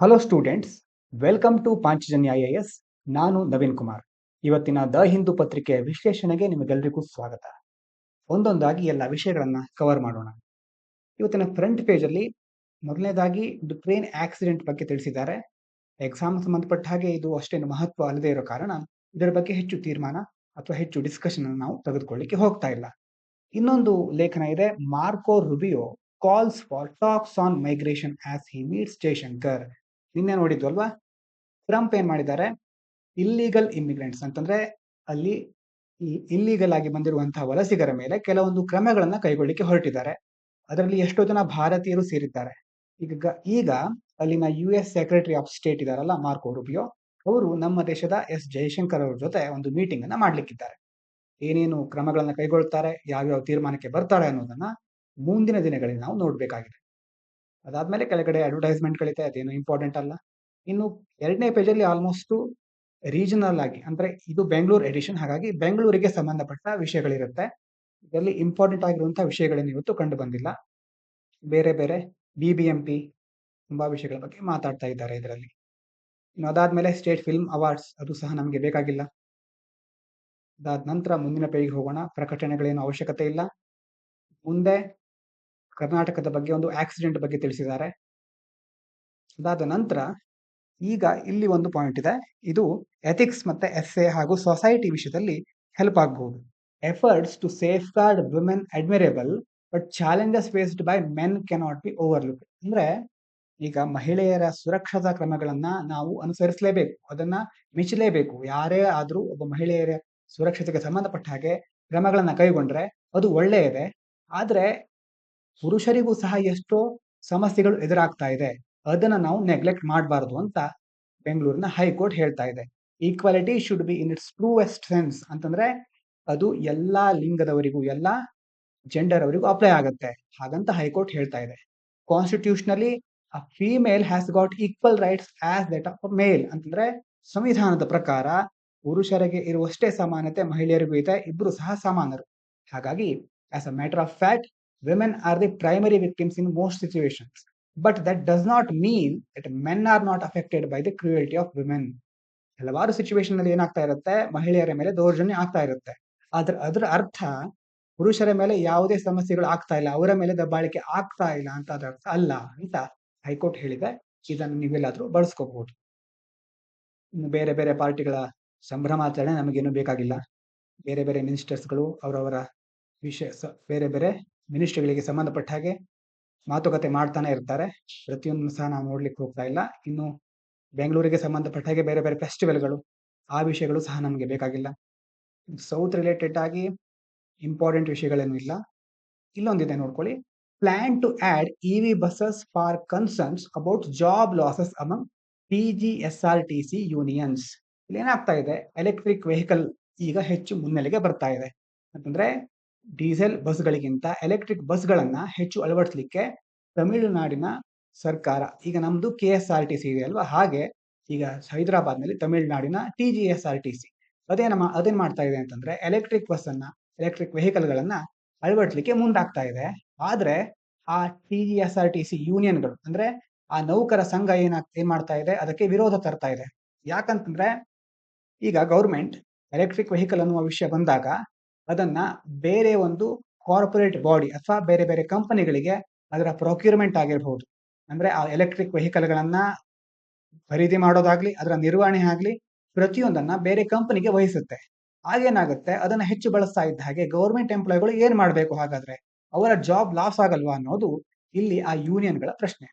Hello students, welcome to Panchajanya IAS. ನಾನು ನವೀನ್ ಕುಮಾರ್. ಇವತ್ತಿನ the Hindu ಪತ್ರಿಕೆಯ ವಿಶ್ಲೇಷಣೆಗೆ ನಿಮಗೆಲ್ಲರಿಗೂ ಸ್ವಾಗತ. ಒಂದೊಂದಾಗಿ ಎಲ್ಲ ವಿಷಯಗಳನ್ನ ಕವರ್ ಮಾಡೋಣ. ಇವತ್ತಿನ ಫ್ರಂಟ್ ಪೇಜಲ್ಲಿ ಮೊದಲನೇದಾಗಿ ಒಂದು ಟ್ರೈನ್ ಆಕ್ಸಿಡೆಂಟ್ ಬಗ್ಗೆ ತಿಳಿಸಿದ್ದಾರೆ. ಎಕ್ಸಾಮ್ ಸಂಬಂಧಪಟ್ಟ ಹಾಗೆ ಇದು ಅಷ್ಟೇನು ಮಹತ್ವ ಅಲ್ಲದೆ ಇರೋ ಕಾರಣ ಇದರ ಬಗ್ಗೆ ಹೆಚ್ಚು ತೀರ್ಮಾನ ಅಥವಾ ಹೆಚ್ಚು ಡಿಸ್ಕಷನ್ ನಾವು ತೆಗೆದುಕೊಳ್ಳಿಕ್ಕೆ ಹೋಗ್ತಾ ಇಲ್ಲ. ಇನ್ನೊಂದು ಲೇಖನ ಇದೆ, Marco Rubio calls for talks on migration as he meets Jaishankar. ನಿನ್ನೆ ನೋಡಿದ್ವು ಅಲ್ವಾ? ಟ್ರಂಪ್ ಏನ್ ಮಾಡಿದ್ದಾರೆ, ಇಲ್ಲಿಗಲ್ ಇಮಿಗ್ರೆಂಟ್ಸ್ ಅಂತಂದ್ರೆ ಅಲ್ಲಿ ಇಲ್ಲಿಗಲ್ ಆಗಿ ಬಂದಿರುವಂತಹ ವಲಸಿಗರ ಮೇಲೆ ಕೆಲವೊಂದು ಕ್ರಮಗಳನ್ನ ಕೈಗೊಳ್ಳಿಕ್ಕೆ ಹೊರಟಿದ್ದಾರೆ. ಅದರಲ್ಲಿ ಎಷ್ಟೋ ಜನ ಭಾರತೀಯರು ಸೇರಿದ್ದಾರೆ. ಈಗ ಅಲ್ಲಿನ US ಸೆಕ್ರೆಟರಿ ಆಫ್ ಸ್ಟೇಟ್ ಇದಾರಲ್ಲ, ಮಾರ್ಕೋ ರುಬಿಯೋ, ಅವರು ನಮ್ಮ ದೇಶದ ಜಯಶಂಕರ್ ಅವ್ರ ಜೊತೆ ಒಂದು ಮೀಟಿಂಗ್ ಅನ್ನ ಮಾಡ್ಲಿಕ್ಕಿದ್ದಾರೆ. ಏನೇನು ಕ್ರಮಗಳನ್ನ ಕೈಗೊಳ್ತಾರೆ, ಯಾವ್ಯಾವ ತೀರ್ಮಾನಕ್ಕೆ ಬರ್ತಾರೆ ಅನ್ನೋದನ್ನ ಮುಂದಿನ ದಿನಗಳಲ್ಲಿ ನಾವು ನೋಡ್ಬೇಕಾಗಿದೆ. ಅದಾದ್ಮೇಲೆ ಕೆಳಗಡೆ ಅಡ್ವರ್ಟೈಸ್ಮೆಂಟ್ಗಳಿದೆ, ಅದೇನು ಇಂಪಾರ್ಟೆಂಟ್ ಅಲ್ಲ. ಇನ್ನು ಎರಡನೇ ಪೇಜಲ್ಲಿ ಆಲ್ಮೋಸ್ಟ್ ರೀಜನಲ್ ಆಗಿ, ಅಂದ್ರೆ ಇದು ಬೆಂಗಳೂರು ಎಡಿಷನ್, ಹಾಗಾಗಿ ಬೆಂಗಳೂರಿಗೆ ಸಂಬಂಧಪಟ್ಟ ವಿಷಯಗಳಿರುತ್ತೆ. ಇದರಲ್ಲಿ ಇಂಪಾರ್ಟೆಂಟ್ ಆಗಿರುವಂತಹ ವಿಷಯಗಳೇನು ಇವತ್ತು ಕಂಡು ಬಂದಿಲ್ಲ. ಬೇರೆ ಬೇರೆ BBMP ತುಂಬಾ ವಿಷಯಗಳ ಬಗ್ಗೆ ಮಾತಾಡ್ತಾ ಇದ್ದಾರೆ ಇದರಲ್ಲಿ. ಇನ್ನು ಅದಾದ್ಮೇಲೆ ಸ್ಟೇಟ್ ಫಿಲ್ಮ್ ಅವಾರ್ಡ್ಸ್, ಅದು ಸಹ ನಮಗೆ ಬೇಕಾಗಿಲ್ಲ. ಅದಾದ ನಂತರ ಮುಂದಿನ ಪೇಜಿಗೆ ಹೋಗೋಣ. ಪ್ರಕಟಣೆಗಳೇನು ಅವಶ್ಯಕತೆ ಇಲ್ಲ. ಮುಂದೆ ಕರ್ನಾಟಕದ ಬಗ್ಗೆ ಒಂದು ಆಕ್ಸಿಡೆಂಟ್ ಬಗ್ಗೆ ತಿಳಿಸಿದ್ದಾರೆ. ಅದಾದ ನಂತರ ಈಗ ಇಲ್ಲಿ ಒಂದು ಪಾಯಿಂಟ್ ಇದೆ, ಇದು ಎಥಿಕ್ಸ್ ಮತ್ತೆ SA ಹಾಗೂ ಸೊಸೈಟಿ ವಿಷಯದಲ್ಲಿ ಹೆಲ್ಪ್ ಆಗಬಹುದು. Efforts to safeguard women admirable, but challenges faced by men cannot be overlook. ಅಂದ್ರೆ ಈಗ ಮಹಿಳೆಯರ ಸುರಕ್ಷತಾ ಕ್ರಮಗಳನ್ನ ನಾವು ಅನುಸರಿಸಲೇಬೇಕು, ಅದನ್ನ ಮೆಚ್ಚಲೇಬೇಕು. ಯಾರೇ ಆದ್ರೂ ಒಬ್ಬ ಮಹಿಳೆಯರ ಸುರಕ್ಷತೆಗೆ ಸಂಬಂಧಪಟ್ಟ ಹಾಗೆ ಕ್ರಮಗಳನ್ನ ಕೈಗೊಂಡ್ರೆ ಅದು ಒಳ್ಳೆಯದೇ. ಆದ್ರೆ ಪುರುಷರಿಗೂ ಸಹ ಎಷ್ಟೋ ಸಮಸ್ಯೆಗಳು ಎದುರಾಗ್ತಾ ಇದೆ, ಅದನ್ನ ನಾವು ನೆಗ್ಲೆಕ್ಟ್ ಮಾಡಬಾರದು ಅಂತ ಬೆಂಗಳೂರಿನ ಹೈಕೋರ್ಟ್ ಹೇಳ್ತಾ ಇದೆ. Equality should be in its truest sense ಅಂತಂದ್ರೆ ಅದು ಎಲ್ಲಾ ಲಿಂಗದವರಿಗೂ, ಎಲ್ಲಾ ಜೆಂಡರ್ ಅವರಿಗೂ ಅಪ್ಲೈ ಆಗುತ್ತೆ, ಹಾಗಂತ ಹೈಕೋರ್ಟ್ ಹೇಳ್ತಾ ಇದೆ. Constitutionally a female has got equal rights as that of a male ಅಂತಂದ್ರೆ ಸಂವಿಧಾನದ ಪ್ರಕಾರ ಪುರುಷರಿಗೆ ಇರುವಷ್ಟೇ ಸಮಾನತೆ ಮಹಿಳೆಯರಿಗೂ ಇದೆ, ಇಬ್ರು ಸಹ ಸಮಾನರು. ಹಾಗಾಗಿ as a matter of fact women are the primary victims in most situations, but that does not mean that men are not affected by the cruelty of women. ಹಲವಾರು ಸಿಚುವೇಶನ್ ಅಲ್ಲಿ ಏನಾಗ್ತಾ ಇರುತ್ತೆ, ಮಹಿಳೆಯರ ಮೇಲೆ ದೌರ್ಜನ್ಯ ಆಗ್ತಾ ಇರುತ್ತೆ. ಅದರ ಅರ್ಥ ಪುರುಷರ ಮೇಲೆ ಯಾವುದೇ ಸಮಸ್ಯೆಗಳು ಆಗ್ತಾ ಇಲ್ಲ, ಅವರ ಮೇಲೆ ದಬ್ಬಾಳಿಕೆ ಆಗ್ತಾ ಇಲ್ಲ ಅಂತ ಅದರ ಅರ್ಥ ಅಲ್ಲ ಅಂತ ಹೈಕೋರ್ಟ್ ಹೇಳಿದೆ. ಇದನ್ನು ನೀವೆಲ್ಲಾದ್ರೂ ಬಳಸ್ಕೋಬಹುದು. ಇನ್ನು ಬೇರೆ ಬೇರೆ ಪಾರ್ಟಿಗಳ ಸಂಭ್ರಮಾಚರಣೆ ನಮಗೇನು ಬೇಕಾಗಿಲ್ಲ. ಬೇರೆ ಬೇರೆ ಮಿನಿಸ್ಟರ್ಸ್ಗಳು ಅವರವರ ವಿಷಯ ಬೇರೆ ಬೇರೆ ಮಿನಿಸ್ಟ್ರಿಗಳಿಗೆ ಸಂಬಂಧಪಟ್ಟ ಹಾಗೆ ಮಾತುಕತೆ ಮಾಡ್ತಾನೆ ಇರ್ತಾರೆ. ಪ್ರತಿಯೊಂದು ಸಹ ನಾವು ನೋಡ್ಲಿಕ್ಕೆ ಹೋಗ್ತಾ ಇಲ್ಲ. ಇನ್ನು ಬೆಂಗಳೂರಿಗೆ ಸಂಬಂಧಪಟ್ಟ ಹಾಗೆ ಬೇರೆ ಬೇರೆ ಫೆಸ್ಟಿವಲ್ಗಳು, ಆ ವಿಷಯಗಳು ಸಹ ನಮಗೆ ಬೇಕಾಗಿಲ್ಲ. ಸೌತ್ ರಿಲೇಟೆಡ್ ಆಗಿ ಇಂಪಾರ್ಟೆಂಟ್ ವಿಷಯಗಳೇನು ಇಲ್ಲ. ಇಲ್ಲೊಂದಿದೆ ನೋಡ್ಕೊಳ್ಳಿ, plan to add EV buses for concerns about job losses among TGSRTC unions. ಇಲ್ಲಿ ಏನಾಗ್ತಾ ಇದೆ, ಎಲೆಕ್ಟ್ರಿಕ್ ವೆಹಿಕಲ್ ಈಗ ಹೆಚ್ಚು ಮುನ್ನೆಲೆಗೆ ಬರ್ತಾ ಇದೆ. ಅಂತಂದ್ರೆ ಡೀಸೆಲ್ ಬಸ್ಗಳಿಗಿಂತ ಎಲೆಕ್ಟ್ರಿಕ್ ಬಸ್ಗಳನ್ನ ಹೆಚ್ಚು ಅಳವಡಿಸಲಿಕ್ಕೆ ತಮಿಳುನಾಡಿನ ಸರ್ಕಾರ, ಈಗ ನಮ್ದು KSRTC ಇದೆ ಅಲ್ವಾ, ಹಾಗೆ ಈಗ ಹೈದರಾಬಾದ್ ನಲ್ಲಿ ತಮಿಳುನಾಡಿನ TGSRTC ಅದೇನ್ ಮಾಡ್ತಾ ಇದೆ ಅಂತಂದ್ರೆ ಎಲೆಕ್ಟ್ರಿಕ್ ಬಸ್ ಅನ್ನ, ಎಲೆಕ್ಟ್ರಿಕ್ ವೆಹಿಕಲ್ ಗಳನ್ನ ಅಳವಡಿಸಲಿಕ್ಕೆ ಮುಂದಾಗ್ತಾ ಇದೆ. ಆದ್ರೆ ಆ TGSRTC ಯೂನಿಯನ್ಗಳು ಅಂದ್ರೆ ಆ ನೌಕರ ಸಂಘ ಏನ್ ಮಾಡ್ತಾ ಇದೆ, ಅದಕ್ಕೆ ವಿರೋಧ ತರ್ತಾ ಇದೆ. ಯಾಕಂತಂದ್ರೆ ಈಗ ಗೌರ್ಮೆಂಟ್ ಎಲೆಕ್ಟ್ರಿಕ್ ವೆಹಿಕಲ್ ಅನ್ನುವ ವಿಷಯ ಬಂದಾಗ ಅದನ್ನ ಬೇರೆ ಒಂದು ಕಾರ್ಪೊರೇಟ್ ಬಾಡಿ ಅಥವಾ ಬೇರೆ ಬೇರೆ ಕಂಪನಿಗಳಿಗೆ ಅದರ ಪ್ರೊಕ್ಯೂರ್ಮೆಂಟ್ ಆಗಿರಬಹುದು, ಅಂದ್ರೆ ಆ ಎಲೆಕ್ಟ್ರಿಕ್ ವೆಹಿಕಲ್ ಗಳನ್ನ ಖರೀದಿ ಮಾಡೋದಾಗ್ಲಿ, ಅದರ ನಿರ್ವಹಣೆ ಆಗ್ಲಿ, ಪ್ರತಿಯೊಂದನ್ನ ಬೇರೆ ಕಂಪನಿಗೆ ವಹಿಸುತ್ತೆ. ಆಗೇನಾಗುತ್ತೆ, ಅದನ್ನ ಹೆಚ್ಚು ಬಳಸ್ತಾ ಇದ್ದ ಹಾಗೆ ಗೌರ್ಮೆಂಟ್ ಎಂಪ್ಲಾಯ್ಗಳು ಏನ್ ಮಾಡ್ಬೇಕು, ಹಾಗಾದ್ರೆ ಅವರ ಜಾಬ್ ಲಾಸ್ ಆಗಲ್ವಾ ಅನ್ನೋದು ಇಲ್ಲಿ ಆ ಯೂನಿಯನ್ಗಳ ಪ್ರಶ್ನೆ.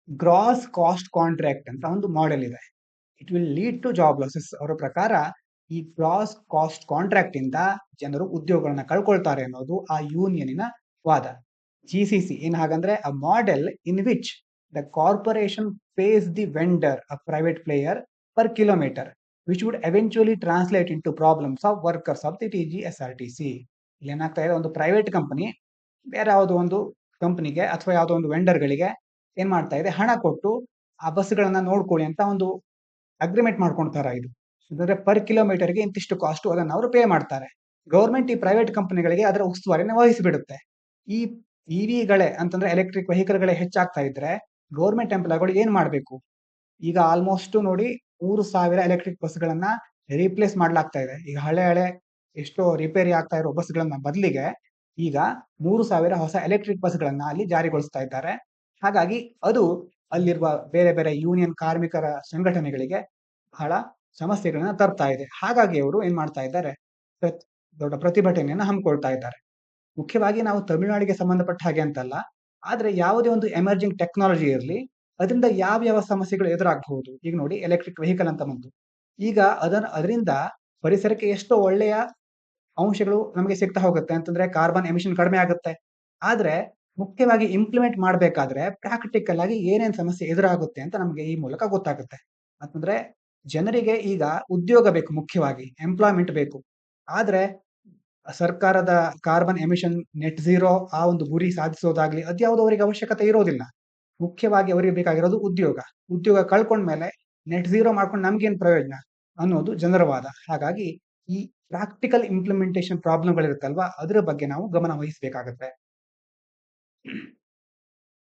ಗ್ರಾಸ್ ಕಾಸ್ಟ್ ಕಾಂಟ್ರಾಕ್ಟ್ ಅಂತ ಒಂದು ಮಾಡೆಲ್ ಇದೆ, it will lead to job losses. ಅವರ ಪ್ರಕಾರ ಈ ಗ್ರಾಸ್ ಕಾಸ್ಟ್ ಕಾಂಟ್ರಾಕ್ಟ್ ಇಂದ ಜನರು ಉದ್ಯೋಗಗಳನ್ನ ಕಳ್ಕೊಳ್ತಾರೆ ಅನ್ನೋದು ಆ ಯೂನಿಯನಿನ ವಾದ. GCC ಏನ್ ಹಾಗಂದ್ರೆ a model in which the corporation pays the vendor a private player per kilometre, which would eventually translate into problems of workers of the TGSRTC. ಇಲ್ಲಿ ಏನಾಗ್ತಾ ಇದೆ, ಒಂದು ಪ್ರೈವೇಟ್ ಕಂಪನಿ ಬೇರೆ ಯಾವುದೋ ಒಂದು ಕಂಪನಿಗೆ ಅಥವಾ ಯಾವುದೋ ಒಂದು ವೆಂಡರ್ಗಳಿಗೆ ಏನ್ ಮಾಡ್ತಾ ಇದೆ, ಹಣ ಕೊಟ್ಟು ಆ ಬಸ್ಗಳನ್ನ ನೋಡ್ಕೊಳ್ಳಿ ಅಂತ ಒಂದು ಅಗ್ರಿಮೆಂಟ್ ಮಾಡ್ಕೊಳ್ತಾರ. ಇದು ಅಂದ್ರೆ ಪರ್ ಕಿಲೋಮೀಟರ್ಗೆ ಇಂತಿಷ್ಟು ಕಾಸ್ಟ್, ಅದನ್ನ ಅವರು ಪೇ ಮಾಡ್ತಾರೆ. ಗೌರ್ಮೆಂಟ್ ಈ ಪ್ರೈವೇಟ್ ಕಂಪನಿಗಳಿಗೆ ಅದರ ಉಸ್ತುವಾರಿನ ವಹಿಸಿಬಿಡುತ್ತೆ. ಈ EVಗಳೇ ಅಂತಂದ್ರೆ ಎಲೆಕ್ಟ್ರಿಕ್ ವೆಹಿಕಲ್ ಗಳೇ ಹೆಚ್ಚಾಗ್ತಾ ಇದ್ರೆ ಗೌರ್ಮೆಂಟ್ ಎಂಪ್ಲಾಯ್ಗಳು ಏನ್ ಮಾಡಬೇಕು? ಈಗ ಆಲ್ಮೋಸ್ಟ್ ನೋಡಿ 3,000 ಎಲೆಕ್ಟ್ರಿಕ್ ಬಸ್ಗಳನ್ನ ರೀಪ್ಲೇಸ್ ಮಾಡ್ಲಾಗ್ತಾ ಇದೆ. ಈಗ ಹಳೆ ಎಷ್ಟೋ ರಿಪೇರಿ ಆಗ್ತಾ ಇರೋ ಬಸ್ಗಳನ್ನ ಬದಲಿಗೆ ಈಗ 3,000 ಹೊಸ ಎಲೆಕ್ಟ್ರಿಕ್ ಬಸ್ಗಳನ್ನ ಅಲ್ಲಿ ಜಾರಿಗೊಳಿಸ್ತಾ ಇದ್ದಾರೆ. ಹಾಗಾಗಿ ಅದು ಅಲ್ಲಿರುವ ಬೇರೆ ಬೇರೆ ಯೂನಿಯನ್ ಕಾರ್ಮಿಕರ ಸಂಘಟನೆಗಳಿಗೆ ಬಹಳ ಸಮಸ್ಯೆಗಳನ್ನ ತರ್ತಾ ಇದೆ. ಹಾಗಾಗಿ ಅವರು ಏನ್ ಮಾಡ್ತಾ ಇದ್ದಾರೆ, ದೊಡ್ಡ ಪ್ರತಿಭಟನೆಯನ್ನ ಹಮ್ಮಿಕೊಳ್ತಾ ಇದ್ದಾರೆ. ಮುಖ್ಯವಾಗಿ ನಾವು ತಮಿಳುನಾಡಿಗೆ ಸಂಬಂಧಪಟ್ಟ ಹಾಗೆ ಅಂತಲ್ಲ, ಆದ್ರೆ ಯಾವುದೇ ಒಂದು ಎಮರ್ಜಿಂಗ್ ಟೆಕ್ನಾಲಜಿ ಇರಲಿ, ಅದರಿಂದ ಯಾವ ಸಮಸ್ಯೆಗಳು ಎದುರಾಗಬಹುದು. ಈಗ ನೋಡಿ ಎಲೆಕ್ಟ್ರಿಕ್ ವೆಹಿಕಲ್ ಅಂತ ಬಂತು. ಈಗ ಅದರಿಂದ ಪರಿಸರಕ್ಕೆ ಎಷ್ಟೋ ಒಳ್ಳೆಯ ಅಂಶಗಳು ನಮಗೆ ಸಿಗ್ತಾ ಹೋಗುತ್ತೆ. ಅಂತಂದ್ರೆ ಕಾರ್ಬನ್ ಎಮಿಷನ್ ಕಡಿಮೆ ಆಗುತ್ತೆ. ಆದ್ರೆ ಮುಖ್ಯವಾಗಿ ಇಂಪ್ಲಿಮೆಂಟ್ ಮಾಡ್ಬೇಕಾದ್ರೆ ಪ್ರಾಕ್ಟಿಕಲ್ ಆಗಿ ಏನೇನ್ ಸಮಸ್ಯೆ ಎದುರಾಗುತ್ತೆ ಅಂತ ನಮಗೆ ಈ ಮೂಲಕ ಗೊತ್ತಾಗುತ್ತೆ. ಅಂತಂದ್ರೆ ಜನರಿಗೆ ಈಗ ಉದ್ಯೋಗ ಬೇಕು, ಮುಖ್ಯವಾಗಿ ಎಂಪ್ಲಾಯ್ಮೆಂಟ್ ಬೇಕು. ಆದ್ರೆ ಸರ್ಕಾರದ ಕಾರ್ಬನ್ ಎಮಿಷನ್ ನೆಟ್ ಝೀರೋ ಆ ಒಂದು ಗುರಿ ಸಾಧಿಸೋದಾಗ್ಲಿ ಅದ್ಯಾವುದೋ ಅವರಿಗೆ ಅವಶ್ಯಕತೆ ಇರೋದಿಲ್ಲ. ಮುಖ್ಯವಾಗಿ ಅವರಿಗೆ ಬೇಕಾಗಿರೋದು ಉದ್ಯೋಗ. ಉದ್ಯೋಗ ಕಳ್ಕೊಂಡ್ಮೇಲೆ ನೆಟ್ ಝೀರೋ ಮಾಡ್ಕೊಂಡು ನಮ್ಗೇನ್ ಪ್ರಯೋಜನ ಅನ್ನೋದು ಜನರ ವಾದ. ಹಾಗಾಗಿ ಈ ಪ್ರಾಕ್ಟಿಕಲ್ ಇಂಪ್ಲಿಮೆಂಟೇಷನ್ ಪ್ರಾಬ್ಲಮ್ಗಳಿರುತ್ತಲ್ವಾ, ಅದರ ಬಗ್ಗೆ ನಾವು ಗಮನ ವಹಿಸಬೇಕಾಗತ್ತೆ.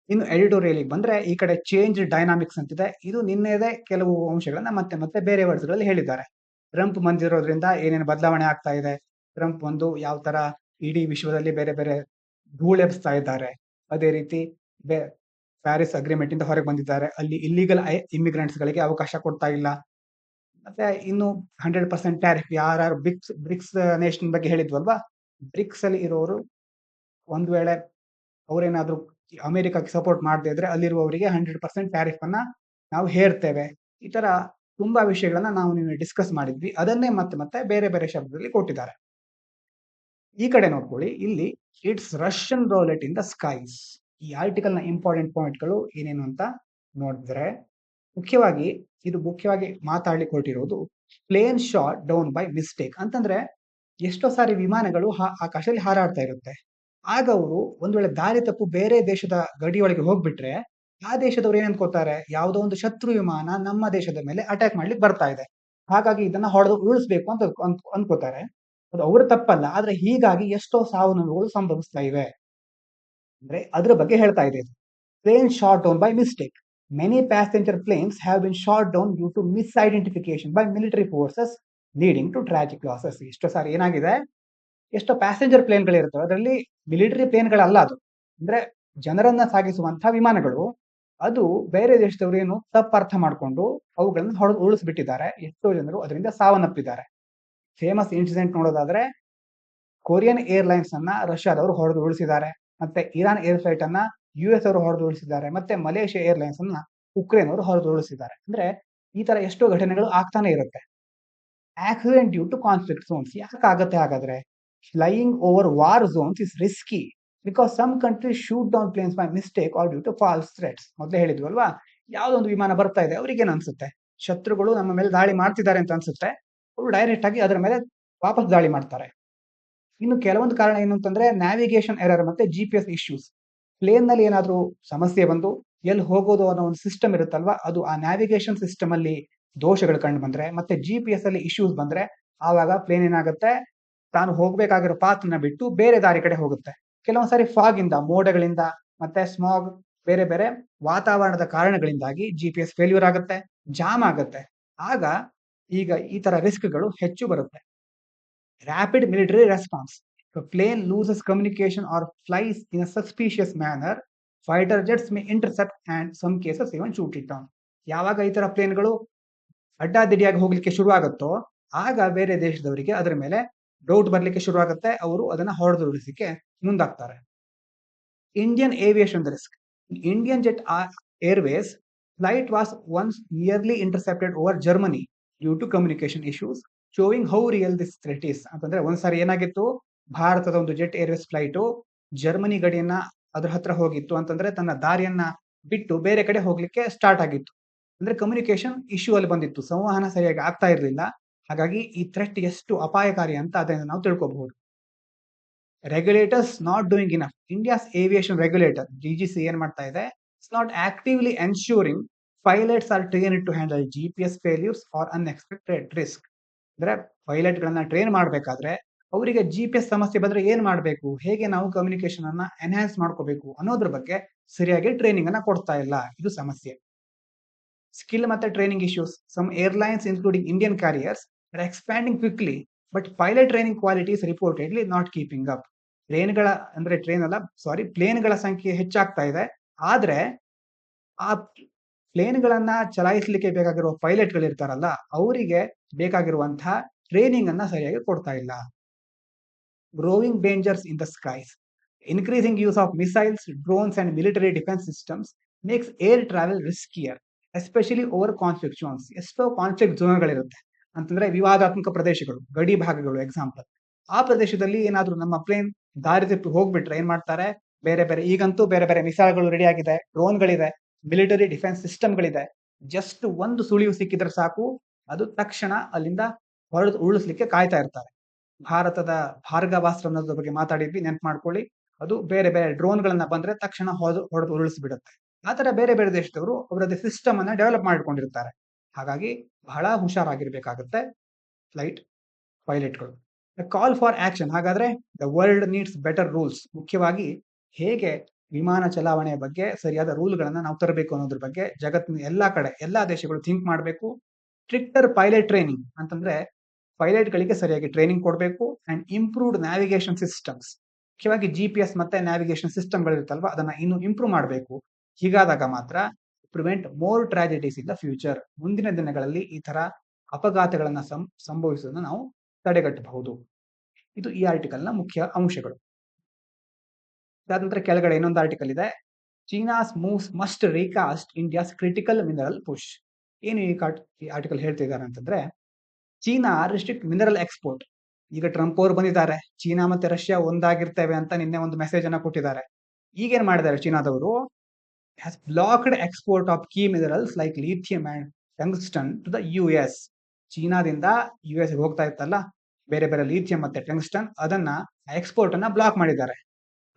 ಇನ್ನು ಎಡಿಟೋರಿಯಲ್ಗೆ ಬಂದ್ರೆ ಈ ಕಡೆ ಚೇಂಜ್ ಡೈನಾಮಿಕ್ಸ್ ಅಂತಿದೆ. ಇದು ನಿನ್ನೆದೇ ಕೆಲವು ಅಂಶಗಳನ್ನ ಮತ್ತೆ ಬೇರೆ ವರ್ಡ್ಸ್ಗಳಲ್ಲಿ ಹೇಳಿದ್ದಾರೆ. ಟ್ರಂಪ್ ಬಂದಿರೋದ್ರಿಂದ ಏನೇನು ಬದಲಾವಣೆ ಆಗ್ತಾ ಇದೆ, ಟ್ರಂಪ್ ಒಂದು ಯಾವ ತರ ಇಡೀ ವಿಶ್ವದಲ್ಲಿ ಬೇರೆ ಬೇರೆ ಧೂಳೆಬ್ಸ್ತಾ ಇದ್ದಾರೆ. ಅದೇ ರೀತಿ ಪ್ಯಾರಿಸ್ ಅಗ್ರಿಮೆಂಟ್ ಇಂದ ಹೊರಗೆ ಬಂದಿದ್ದಾರೆ. ಅಲ್ಲಿ ಇಲ್ಲಿಗಲ್ ಇಮಿಗ್ರೆಂಟ್ಸ್ ಗಳಿಗೆ ಅವಕಾಶ ಕೊಡ್ತಾ ಇಲ್ಲ. ಮತ್ತೆ ಇನ್ನು 100% ಟ್ಯಾರಿಫ್ ಯಾರು ಬ್ರಿಕ್ಸ್ ನೇಷನ್ ಬಗ್ಗೆ ಹೇಳಿದ್ವಲ್ವಾ, ಬ್ರಿಕ್ಸ್ ಅಲ್ಲಿ ಇರೋರು ಒಂದ್ ವೇಳೆ ಅವ್ರೇನಾದ್ರೂ ಅಮೆರಿಕಕ್ಕೆ ಸಪೋರ್ಟ್ ಮಾಡದೇ ಇದ್ರೆ ಅಲ್ಲಿರುವವರಿಗೆ 100% ಟ್ಯಾರಿಫ್ ಅನ್ನ ನಾವು ಹೇರ್ತೇವೆ. ಈ ತರ ತುಂಬಾ ವಿಷಯಗಳನ್ನ ನಾವು ನಿನ್ನೆ ಡಿಸ್ಕಸ್ ಮಾಡಿದ್ವಿ. ಅದನ್ನೇ ಮತ್ತೆ ಬೇರೆ ಶಬ್ದದಲ್ಲಿ ಕೊಟ್ಟಿದ್ದಾರೆ. ಈ ಕಡೆ ನೋಡ್ಕೊಳ್ಳಿ, ಇಲ್ಲಿ it's Russian roulette in the skies. ಈ ಆರ್ಟಿಕಲ್ ನ ಇಂಪಾರ್ಟೆಂಟ್ ಪಾಯಿಂಟ್ಗಳು ಏನೇನು ಅಂತ ನೋಡಿದ್ರೆ, ಮುಖ್ಯವಾಗಿ ಮಾತಾಡ್ಲಿಕ್ಕೆ ಹೊರಟಿರೋದು plane shot down by mistake ಅಂತಂದ್ರೆ, ಎಷ್ಟೋ ಸಾರಿ ವಿಮಾನಗಳು ಆಕಾಶದಲ್ಲಿ ಹಾರಾಡ್ತಾ ಇರುತ್ತೆ. ಆಗ ಅವರು ಒಂದ್ ವೇಳೆ ದಾರಿ ತಪ್ಪು ಬೇರೆ ದೇಶದ ಗಡಿಯೊಳಗೆ ಹೋಗ್ಬಿಟ್ರೆ ಆ ದೇಶದವ್ರು ಏನ್ ಅನ್ಕೋತಾರೆ, ಯಾವುದೋ ಒಂದು ಶತ್ರು ವಿಮಾನ ನಮ್ಮ ದೇಶದ ಮೇಲೆ ಅಟ್ಯಾಕ್ ಮಾಡ್ಲಿಕ್ಕೆ ಬರ್ತಾ ಇದೆ, ಹಾಗಾಗಿ ಇದನ್ನ ಹೊಡೆದು ಉಳಿಸ್ಬೇಕು ಅಂತ ಅನ್ಕೋತಾರೆ. ಅದು ಅವ್ರ ತಪ್ಪಲ್ಲ, ಆದ್ರೆ ಹೀಗಾಗಿ ಎಷ್ಟೋ ಸಾವು ನೋವುಗಳು ಸಂಭವಿಸ್ತಾ ಇವೆ. ಅಂದ್ರೆ ಅದ್ರ ಬಗ್ಗೆ ಹೇಳ್ತಾ ಇದೆ. Plane shot down by mistake. Many passenger planes have been shot down due to misidentification by military forces leading to tragic losses. ಎಷ್ಟೋ ಸಾರಿ ಏನಾಗಿದೆ, ಎಷ್ಟೋ ಪ್ಯಾಸೆಂಜರ್ ಪ್ಲೇನ್ಗಳಿರ್ತವೆ, ಅದರಲ್ಲಿ ಮಿಲಿಟರಿ ಪ್ಲೇನ್ಗಳಲ್ಲ, ಅದು ಅಂದ್ರೆ ಜನರನ್ನ ಸಾಗಿಸುವಂತಹ ವಿಮಾನಗಳು. ಅದು ಬೇರೆ ದೇಶದವರು ಏನು ತಪ್ಪು ಅರ್ಥ ಮಾಡ್ಕೊಂಡು ಅವುಗಳನ್ನು ಹೊಡೆದು ಉಳಿಸ್ಬಿಟ್ಟಿದ್ದಾರೆ. ಎಷ್ಟೋ ಜನರು ಅದರಿಂದ ಸಾವನ್ನಪ್ಪಿದ್ದಾರೆ. ಫೇಮಸ್ ಇನ್ಸಿಡೆಂಟ್ ನೋಡೋದಾದ್ರೆ, ಕೊರಿಯನ್ ಏರ್ಲೈನ್ಸ್ ಅನ್ನ ರಷ್ಯಾದವರು ಹೊಡೆದು ಉಳಿಸಿದ್ದಾರೆ. ಮತ್ತೆ ಇರಾನ್ ಏರ್ ಫ್ಲೈಟ್ ಅನ್ನ US ಅವರು ಹೊಡೆದು ಉಳಿಸಿದ್ದಾರೆ. ಮತ್ತೆ ಮಲೇಷ್ಯಾ ಏರ್ಲೈನ್ಸ್ ಅನ್ನ ಉಕ್ರೇನ್ ಅವರು ಹೊಡೆದು ಉಳಿಸಿದ್ದಾರೆ. ಅಂದ್ರೆ ಈ ತರ ಎಷ್ಟೋ ಘಟನೆಗಳು ಆಗ್ತಾನೆ ಇರುತ್ತೆ. Accident due to conflict zones ಯಾಕಾಗತ್ತೆ ಹಾಗಾದ್ರೆ? Flying over war zones is risky because some countries shoot down planes by mistake or due to false threats. ಮೊದಲೇ ಹೇಳಿದ್ವಲ್ವಾ, ಯಾವ್ದೊಂದು ವಿಮಾನ ಬರ್ತಾ ಇದೆ ಅವ್ರಿಗೇನು ಅನ್ಸುತ್ತೆ, ಶತ್ರುಗಳು ನಮ್ಮ ಮೇಲೆ ದಾಳಿ ಮಾಡ್ತಿದ್ದಾರೆ ಅಂತ ಅನ್ಸುತ್ತೆ, ಅವರು ಡೈರೆಕ್ಟ್ ಆಗಿ ಅದರ ಮೇಲೆ ವಾಪಸ್ ದಾಳಿ ಮಾಡ್ತಾರೆ. ಇನ್ನು ಕೆಲವೊಂದು ಕಾರಣ ಏನು ಅಂತಂದ್ರೆ, ನ್ಯಾವಿಗೇಷನ್ ಎರರ್ ಮತ್ತೆ GPS ಇಶ್ಯೂಸ್. ಪ್ಲೇನ್ ನಲ್ಲಿ ಏನಾದ್ರೂ ಸಮಸ್ಯೆ ಬಂದು ಎಲ್ಲಿ ಹೋಗೋದು ಅನ್ನೋ ಒಂದು ಸಿಸ್ಟಮ್ ಇರುತ್ತಲ್ವಾ, ಅದು ಆ ನ್ಯಾವಿಗೇಷನ್ ಸಿಸ್ಟಮ್ ಅಲ್ಲಿ ದೋಷಗಳು ಕಂಡು ಬಂದ್ರೆ ಮತ್ತೆ GPS ಅಲ್ಲಿ ಇಶ್ಯೂಸ್ ಬಂದ್ರೆ ಆವಾಗ ಪ್ಲೇನ್ ಏನಾಗುತ್ತೆ, ತಾನು ಹೋಗ್ಬೇಕಾಗಿರೋ ಪಾತ್ ನ ಬಿಟ್ಟು ಬೇರೆ ದಾರಿ ಕಡೆ ಹೋಗುತ್ತೆ. ಕೆಲವೊಂದ್ಸಾರಿ ಫಾಗ್ ಇಂದ, ಮೋಡಗಳಿಂದ ಮತ್ತೆ ಸ್ಮಾಗ್, ಬೇರೆ ವಾತಾವರಣದ ಕಾರಣಗಳಿಂದಾಗಿ GPS ಫೇಲ್ಯೂರ್ ಆಗುತ್ತೆ, ಜಾಮ್ ಆಗುತ್ತೆ. ಆಗ ಈಗ ಈ ತರ ರಿಸ್ಕ್ಗಳು ಹೆಚ್ಚು ಬರುತ್ತೆ. Rapid military response. If a plane loses communication or flies in a suspicious manner, fighter jets may intercept and some cases even shoot it down. ಯಾವಾಗ ಈ ತರ ಪ್ಲೇನ್ಗಳು ಅಡ್ಡಾದಿಡ್ಡಿಯಾಗಿ ಹೋಗ್ಲಿಕ್ಕೆ ಶುರು ಆಗುತ್ತೋ ಆಗ ಬೇರೆ ದೇಶದವರಿಗೆ ಅದರ ಮೇಲೆ ಡೌಟ್ ಬರ್ಲಿಕ್ಕೆ ಶುರು ಆಗುತ್ತೆ, ಅವರು ಅದನ್ನ ಹೊಡೆದು ಉಳಿಸಲಿಕ್ಕೆ ಮುಂದಾಗ್ತಾರೆ. Indian aviation risk. Indian Jet Airways flight was once nearly intercepted over Germany due to communication issues showing how real this threat is. ಅಂತಂದ್ರೆ ಒಂದ್ಸಾರಿ ಏನಾಗಿತ್ತು, ಭಾರತದ ಒಂದು ಜೆಟ್ ಏರ್ವೇಸ್ ಫ್ಲೈಟು ಜರ್ಮನಿ ಗಡಿಯನ್ನ ಅದ್ರ ಹತ್ರ ಹೋಗಿತ್ತು. ಅಂತಂದ್ರೆ ತನ್ನ ದಾರಿಯನ್ನ ಬಿಟ್ಟು ಬೇರೆ ಕಡೆ ಹೋಗ್ಲಿಕ್ಕೆ ಸ್ಟಾರ್ಟ್ ಆಗಿತ್ತು. ಅಂದ್ರೆ ಕಮ್ಯುನಿಕೇಶನ್ ಇಶ್ಯೂ ಅಲ್ಲಿ ಬಂದಿತ್ತು, ಸಂವಹನ ಸರಿಯಾಗಿ ಆಗ್ತಾ ಇರಲಿಲ್ಲ. ಹಾಗಾಗಿ ಈ ಥ್ರೆಟ್ ಎಷ್ಟು ಅಪಾಯಕಾರಿ ಅಂತ ಅದನ್ನು ನಾವು ತಿಳ್ಕೋಬಹುದು. Regulators not doing enough. India's aviation regulator DGC ಏನ್ ಮಾಡ್ತಾ ಇದೆ, it's not actively ensuring pilots are trained to handle GPS failures or unexpected risk. ಅಂದ್ರೆ ಪೈಲಟ್ ಗಳನ್ನ ಟ್ರೈನ್ ಮಾಡ್ಬೇಕಾದ್ರೆ ಅವರಿಗೆ GPS ಸಮಸ್ಯೆ ಬಂದ್ರೆ ಏನ್ ಮಾಡ್ಬೇಕು, ಹೇಗೆ ನಾವು ಕಮ್ಯುನಿಕೇಶನ್ ಅನ್ನ ಎನ್ಹಾನ್ಸ್ ಮಾಡ್ಕೋಬೇಕು ಅನ್ನೋದ್ರ ಬಗ್ಗೆ ಸರಿಯಾಗಿ ಟ್ರೈನಿಂಗ್ ಅನ್ನ ಕೊಡ್ತಾ ಇಲ್ಲ. ಇದು ಸಮಸ್ಯೆ. ಸ್ಕಿಲ್ ಮತ್ತೆ training issues. Some airlines including Indian carriers are expanding quickly but pilot training quality is reportedly not keeping up. ಪ್ಲೇನ್ಗಳ ಸಂಖ್ಯೆ ಹೆಚ್ಚಾಗ್ತಾ ಇದೆ, ಆದ್ರೆ ಆ ಪ್ಲೇನ್ಗಳನ್ನ ಚಲಾಯಿಸಲಿಕ್ಕೆ ಬೇಕಾಗಿರುವ ಪೈಲಟ್ಗಳು ಇರ್ತಾರಲ್ಲ, ಅವರಿಗೆ ಬೇಕಾಗಿರುವಂತಹ ಟ್ರೈನಿಂಗ್ ಅನ್ನ ಸರಿಯಾಗಿ ಕೊಡ್ತಾ ಇಲ್ಲ. Growing dangers in the skies. Increasing use of missiles, drones and military defense systems makes air travel riskier, especially over conflict zones. ಎಷ್ಟೋ ಕಾನ್ಫ್ಲಿಕ್ಟ್ ಝೋನ್ಗಳಿರುತ್ತೆ ಅಂತಂದ್ರೆ ವಿವಾದಾತ್ಮಕ ಪ್ರದೇಶಗಳು, ಗಡಿ ಭಾಗಗಳು ಎಕ್ಸಾಂಪಲ್. ಆ ಪ್ರದೇಶದಲ್ಲಿ ಏನಾದ್ರೂ ನಮ್ಮ ಪ್ಲೇನ್ ದಾರಿ ತಪ್ಪಿ ಹೋಗ್ಬಿಟ್ರೆ ಏನ್ ಮಾಡ್ತಾರೆ, ಈಗಂತೂ ಬೇರೆ ಬೇರೆ ಮಿಸೈಲ್ಗಳು ರೆಡಿ ಆಗಿದೆ, ಡ್ರೋನ್ಗಳಿದೆ, ಮಿಲಿಟರಿ ಡಿಫೆನ್ಸ್ ಸಿಸ್ಟಮ್ಗಳಿದೆ. ಜಸ್ಟ್ ಒಂದು ಸುಳಿವು ಸಿಕ್ಕಿದ್ರೆ ಸಾಕು, ಅದು ತಕ್ಷಣ ಅಲ್ಲಿಂದ ಹೊರಡು ಉರುಳಿಸ್ಲಿಕ್ಕೆ ಕಾಯ್ತಾ ಇರ್ತಾರೆ. ಭಾರತದ ಭಾರ್ಗವಾಸ್ತ್ರ ಅನ್ನೋದ್ರ ಬಗ್ಗೆ ಮಾತಾಡಿದ್ವಿ, ನೆನ್ಪು ಮಾಡ್ಕೊಳ್ಳಿ. ಅದು ಬೇರೆ ಬೇರೆ ಡ್ರೋನ್ಗಳನ್ನ ಬಂದ್ರೆ ತಕ್ಷಣ ಹೊಡೆದು ಉರುಳಿಸ್ಬಿಡುತ್ತೆ. ಆತರ ಬೇರೆ ಬೇರೆ ದೇಶದವರು ಅವರದ್ದು ಸಿಸ್ಟಮ್ ಅನ್ನ ಡೆವಲಪ್ ಮಾಡ್ಕೊಂಡಿರ್ತಾರೆ. ಹಾಗಾಗಿ ಬಹಳ ಹುಷಾರಾಗಿರ್ಬೇಕಾಗುತ್ತೆ ಫ್ಲೈಟ್ ಪೈಲಟ್ಗಳು. Call for action. ಹಾಗಾದ್ರೆ the world needs better rules. ಮುಖ್ಯವಾಗಿ ಹೇಗೆ ವಿಮಾನ ಚಲಾವಣೆಯ ಬಗ್ಗೆ ಸರಿಯಾದ ರೂಲ್ಗಳನ್ನ ನಾವು ತರಬೇಕು ಅನ್ನೋದ್ರ ಬಗ್ಗೆ ಜಗತ್ತಿನ ಎಲ್ಲಾ ಕಡೆ ಎಲ್ಲಾ ದೇಶಗಳು ಥಿಂಕ್ ಮಾಡಬೇಕು. ಸ್ಟ್ರಿಕ್ಟರ್ ಪೈಲಟ್ ಟ್ರೈನಿಂಗ್ ಅಂತಂದ್ರೆ ಪೈಲಟ್ಗಳಿಗೆ ಸರಿಯಾಗಿ ಟ್ರೈನಿಂಗ್ ಕೊಡಬೇಕು. And improved navigation systems. ಮುಖ್ಯವಾಗಿ GPS ಮತ್ತೆ ನ್ಯಾವಿಗೇಷನ್ ಸಿಸ್ಟಮ್ಗಳಿರುತ್ತಲ್ವಾ, ಅದನ್ನ ಇನ್ನು ಇಂಪ್ರೂವ್ ಮಾಡಬೇಕು. ಹೀಗಾದಾಗ ಮಾತ್ರ prevent more tragedies in the future. ಮುಂದಿನ ದಿನಗಳಲ್ಲಿ ಈ ತರ ಅಪಘಾತಗಳನ್ನ ಸಂಭವಿಸೋದನ್ನ ನಾವು ತಡೆಗಟ್ಟಬಹುದು. ಇದು ಈ ಆರ್ಟಿಕಲ್ ನ ಮುಖ್ಯ ಅಂಶಗಳು. ಅದಾದ ನಂತರ ಕೆಳಗಡೆ ಇನ್ನೊಂದು ಆರ್ಟಿಕಲ್ ಇದೆ. China's moves must recast India's critical mineral push. ಏನು ಈ ಆರ್ಟಿಕಲ್ ಹೇಳ್ತಿದ್ದಾರೆ ಅಂತಂದ್ರೆ, ಚೀನಾ ರಿಸ್ಟ್ರಿಕ್ಟ್ ಮಿನರಲ್ ಎಕ್ಸ್ಪೋರ್ಟ್. ಈಗ ಟ್ರಂಪ್ ಅವರು ಬಂದಿದ್ದಾರೆ, ಚೀನಾ ಮತ್ತೆ ರಷ್ಯಾ ಒಂದಾಗಿರ್ತೇವೆ ಅಂತ ನಿನ್ನೆ ಒಂದು ಮೆಸೇಜ್ ಅನ್ನ ಕೊಟ್ಟಿದ್ದಾರೆ. ಈಗೇನ್ ಮಾಡಿದ್ದಾರೆ ಚೀನಾದವರು, has blocked export of key minerals like lithium and tungsten to the US. ಚೀನಾದಿಂದ US ಹೋಗ್ತಾ ಇತ್ತಲ್ಲ ಬೇರೆ ಬೇರೆ ಲಿಥಿಯಂ ಮತ್ತೆ ಟಂಗ್ಸ್ಟನ್, ಅದನ್ನ ಎಕ್ಸ್ಪೋರ್ಟ್ ಅನ್ನ ಬ್ಲಾಕ್ ಮಾಡಿದ್ದಾರೆ.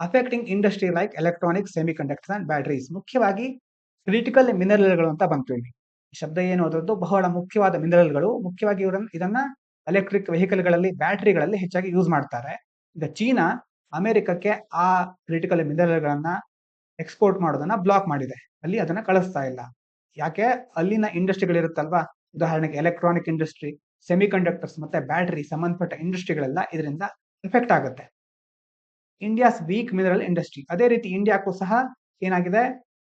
Affecting industry like electronics, semiconductors and batteries. ಮುಖ್ಯವಾಗಿ ಕ್ರಿಟಿಕಲ್ ಮಿನರಲ್ಗಳು ಅಂತ ಬಂತು ಇಲ್ಲಿ. ಈ ಶಬ್ದ ಏನು ಅದರದ್ದು, ಬಹಳ ಮುಖ್ಯವಾದ ಮಿನರಲ್ಗಳು. ಮುಖ್ಯವಾಗಿ ಇದನ್ನ ಎಲೆಕ್ಟ್ರಿಕ್ ವೆಹಿಕಲ್ಗಳಲ್ಲಿ, ಬ್ಯಾಟರಿಗಳಲ್ಲಿ ಹೆಚ್ಚಾಗಿ ಯೂಸ್ ಮಾಡ್ತಾರೆ. ಈಗ ಚೀನಾ ಅಮೆರಿಕಕ್ಕೆ ಆ ಕ್ರಿಟಿಕಲ್ ಮಿನರಲ್ಗಳನ್ನ ಎಕ್ಸ್ಪೋರ್ಟ್ ಮಾಡೋದನ್ನ ಬ್ಲಾಕ್ ಮಾಡಿದೆ, ಅಲ್ಲಿ ಅದನ್ನ ಕಳಿಸ್ತಾ ಇಲ್ಲ. ಯಾಕೆ, ಅಲ್ಲಿನ ಇಂಡಸ್ಟ್ರಿಗಳಿರುತ್ತಲ್ವಾ, ಉದಾಹರಣೆಗೆ ಎಲೆಕ್ಟ್ರಾನಿಕ್ ಇಂಡಸ್ಟ್ರಿ, ಸೆಮಿಕಂಡಕ್ಟರ್ಸ್ ಮತ್ತೆ ಬ್ಯಾಟರಿ ಸಂಬಂಧಪಟ್ಟ ಇಂಡಸ್ಟ್ರಿಗಳೆಲ್ಲ ಇದರಿಂದ ಎಫೆಕ್ಟ್ ಆಗುತ್ತೆ. India's weak mineral industry. ಅದೇ ರೀತಿ ಇಂಡಿಯಾಕ್ಕೂ ಸಹ ಏನಾಗಿದೆ,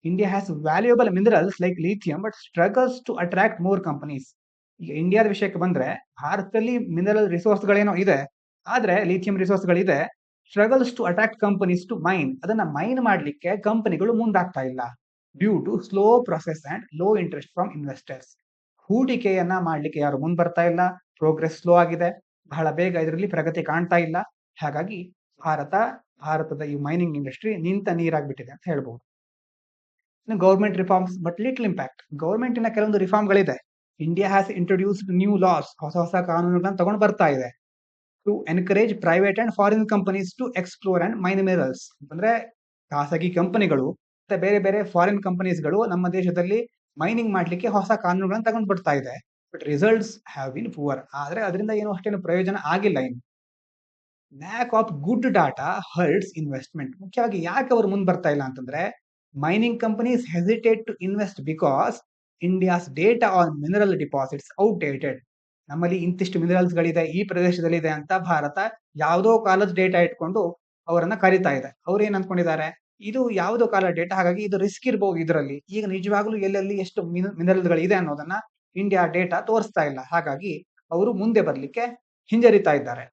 India has valuable minerals like lithium but struggles to attract more companies. ಈಗ ಇಂಡಿಯಾದ ವಿಷಯಕ್ಕೆ ಬಂದ್ರೆ, ಭಾರತದಲ್ಲಿ ಮಿನರಲ್ ರಿಸೋರ್ಸ್ಗಳೇನೋ ಇದೆ, ಆದ್ರೆ ಲಿಥಿಯಂ ರಿಸೋರ್ಸ್ಗಳಿದೆ. Struggles to attract companies to mine. ಅದನ್ನ ಮೈನ್ ಮಾಡ್ಲಿಕ್ಕೆ ಕಂಪನಿಗಳು ಮುಂದಾಗ್ತಾ ಇಲ್ಲ, due to slow process and low interest from investors. ಹೂಡಿಕೆಯನ್ನ ಮಾಡ್ಲಿಕ್ಕೆ ಯಾರು ಮುಂದ್ ಬರ್ತಾ ಇಲ್ಲ, ಪ್ರೋಗ್ರೆಸ್ ಸ್ಲೋ ಆಗಿದೆ, ಬಹಳ ಬೇಗ ಇದರಲ್ಲಿ ಪ್ರಗತಿ ಕಾಣ್ತಾ ಇಲ್ಲ. ಹಾಗಾಗಿ ಭಾರತದ ಈ ಮೈನಿಂಗ್ ಇಂಡಸ್ಟ್ರಿ ನಿಂತ ನೀರಾಗ್ಬಿಟ್ಟಿದೆ ಅಂತ ಹೇಳ್ಬಹುದು. Government reforms but little impact. ಗವರ್ಮೆಂಟಿನ ಕೆಲವೊಂದು ರಿಫಾರ್ಮ್ಗಳಿದೆ. India has introduced new laws. ಹೊಸ ಕಾನೂನುಗಳನ್ನ ತಗೊಂಡು ಬರ್ತಾ ಇದೆ to encourage private and foreign companies to explore and mine minerals. ಅಂತಂದ್ರೆ ಖಾಸಗಿ ಕಂಪನಿಗಳು ಮತ್ತೆ ಬೇರೆ ಬೇರೆ ಫಾರಿನ್ ಕಂಪನೀಸ್ಗಳು ನಮ್ಮ ದೇಶದಲ್ಲಿ ಮೈನಿಂಗ್ ಮಾಡ್ಲಿಕ್ಕೆ ಹೊಸ ಕಾನೂನುಗಳನ್ನ ತಗೊಂಡು ಬರ್ತಾ ಇದೆ. But results have been poor. ಆದ್ರೆ ಅದರಿಂದ ಏನು ಅಷ್ಟೇನು ಪ್ರಯೋಜನ ಆಗಿಲ್ಲ ಇನ್ನು. Lack of good data hurts investment. ಮುಖ್ಯವಾಗಿ ಯಾಕೆ ಅವರು ಮುಂದೆ ಬರ್ತಾ ಇಲ್ಲ ಅಂತಂದ್ರೆ, mining companies hesitate to invest because India's data on mineral deposits outdated. ನಮ್ಮಲ್ಲಿ ಇಂತಿಷ್ಟು ಮಿನರಲ್ಸ್ ಗಳಿದೆ, ಈ ಪ್ರದೇಶದಲ್ಲಿ ಇದೆ ಅಂತ ಭಾರತ ಯಾವುದೋ ಕಾಲದ ಡೇಟಾ ಇಟ್ಕೊಂಡು ಅವರನ್ನ ಕರಿತಾ ಇದೆ. ಅವ್ರು ಏನ್ ಅನ್ಕೊಂಡಿದ್ದಾರೆ, ಇದು ಯಾವುದೋ ಕಾಲ ಡೇಟಾ, ಹಾಗಾಗಿ ಇದು ರಿಸ್ಕ್ ಇರಬಹುದು ಇದರಲ್ಲಿ. ಈಗ ನಿಜವಾಗ್ಲೂ ಎಲ್ಲೆಲ್ಲಿ ಎಷ್ಟು ಮಿನರಲ್ಗಳು ಇದೆ ಅನ್ನೋದನ್ನ ಇಂಡಿಯಾ ಡೇಟಾ ತೋರಿಸ್ತಾ ಇಲ್ಲ. ಹಾಗಾಗಿ ಅವರು ಮುಂದೆ ಬರ್ಲಿಕ್ಕೆ ಹಿಂಜರಿತಾ ಇದ್ದಾರೆ.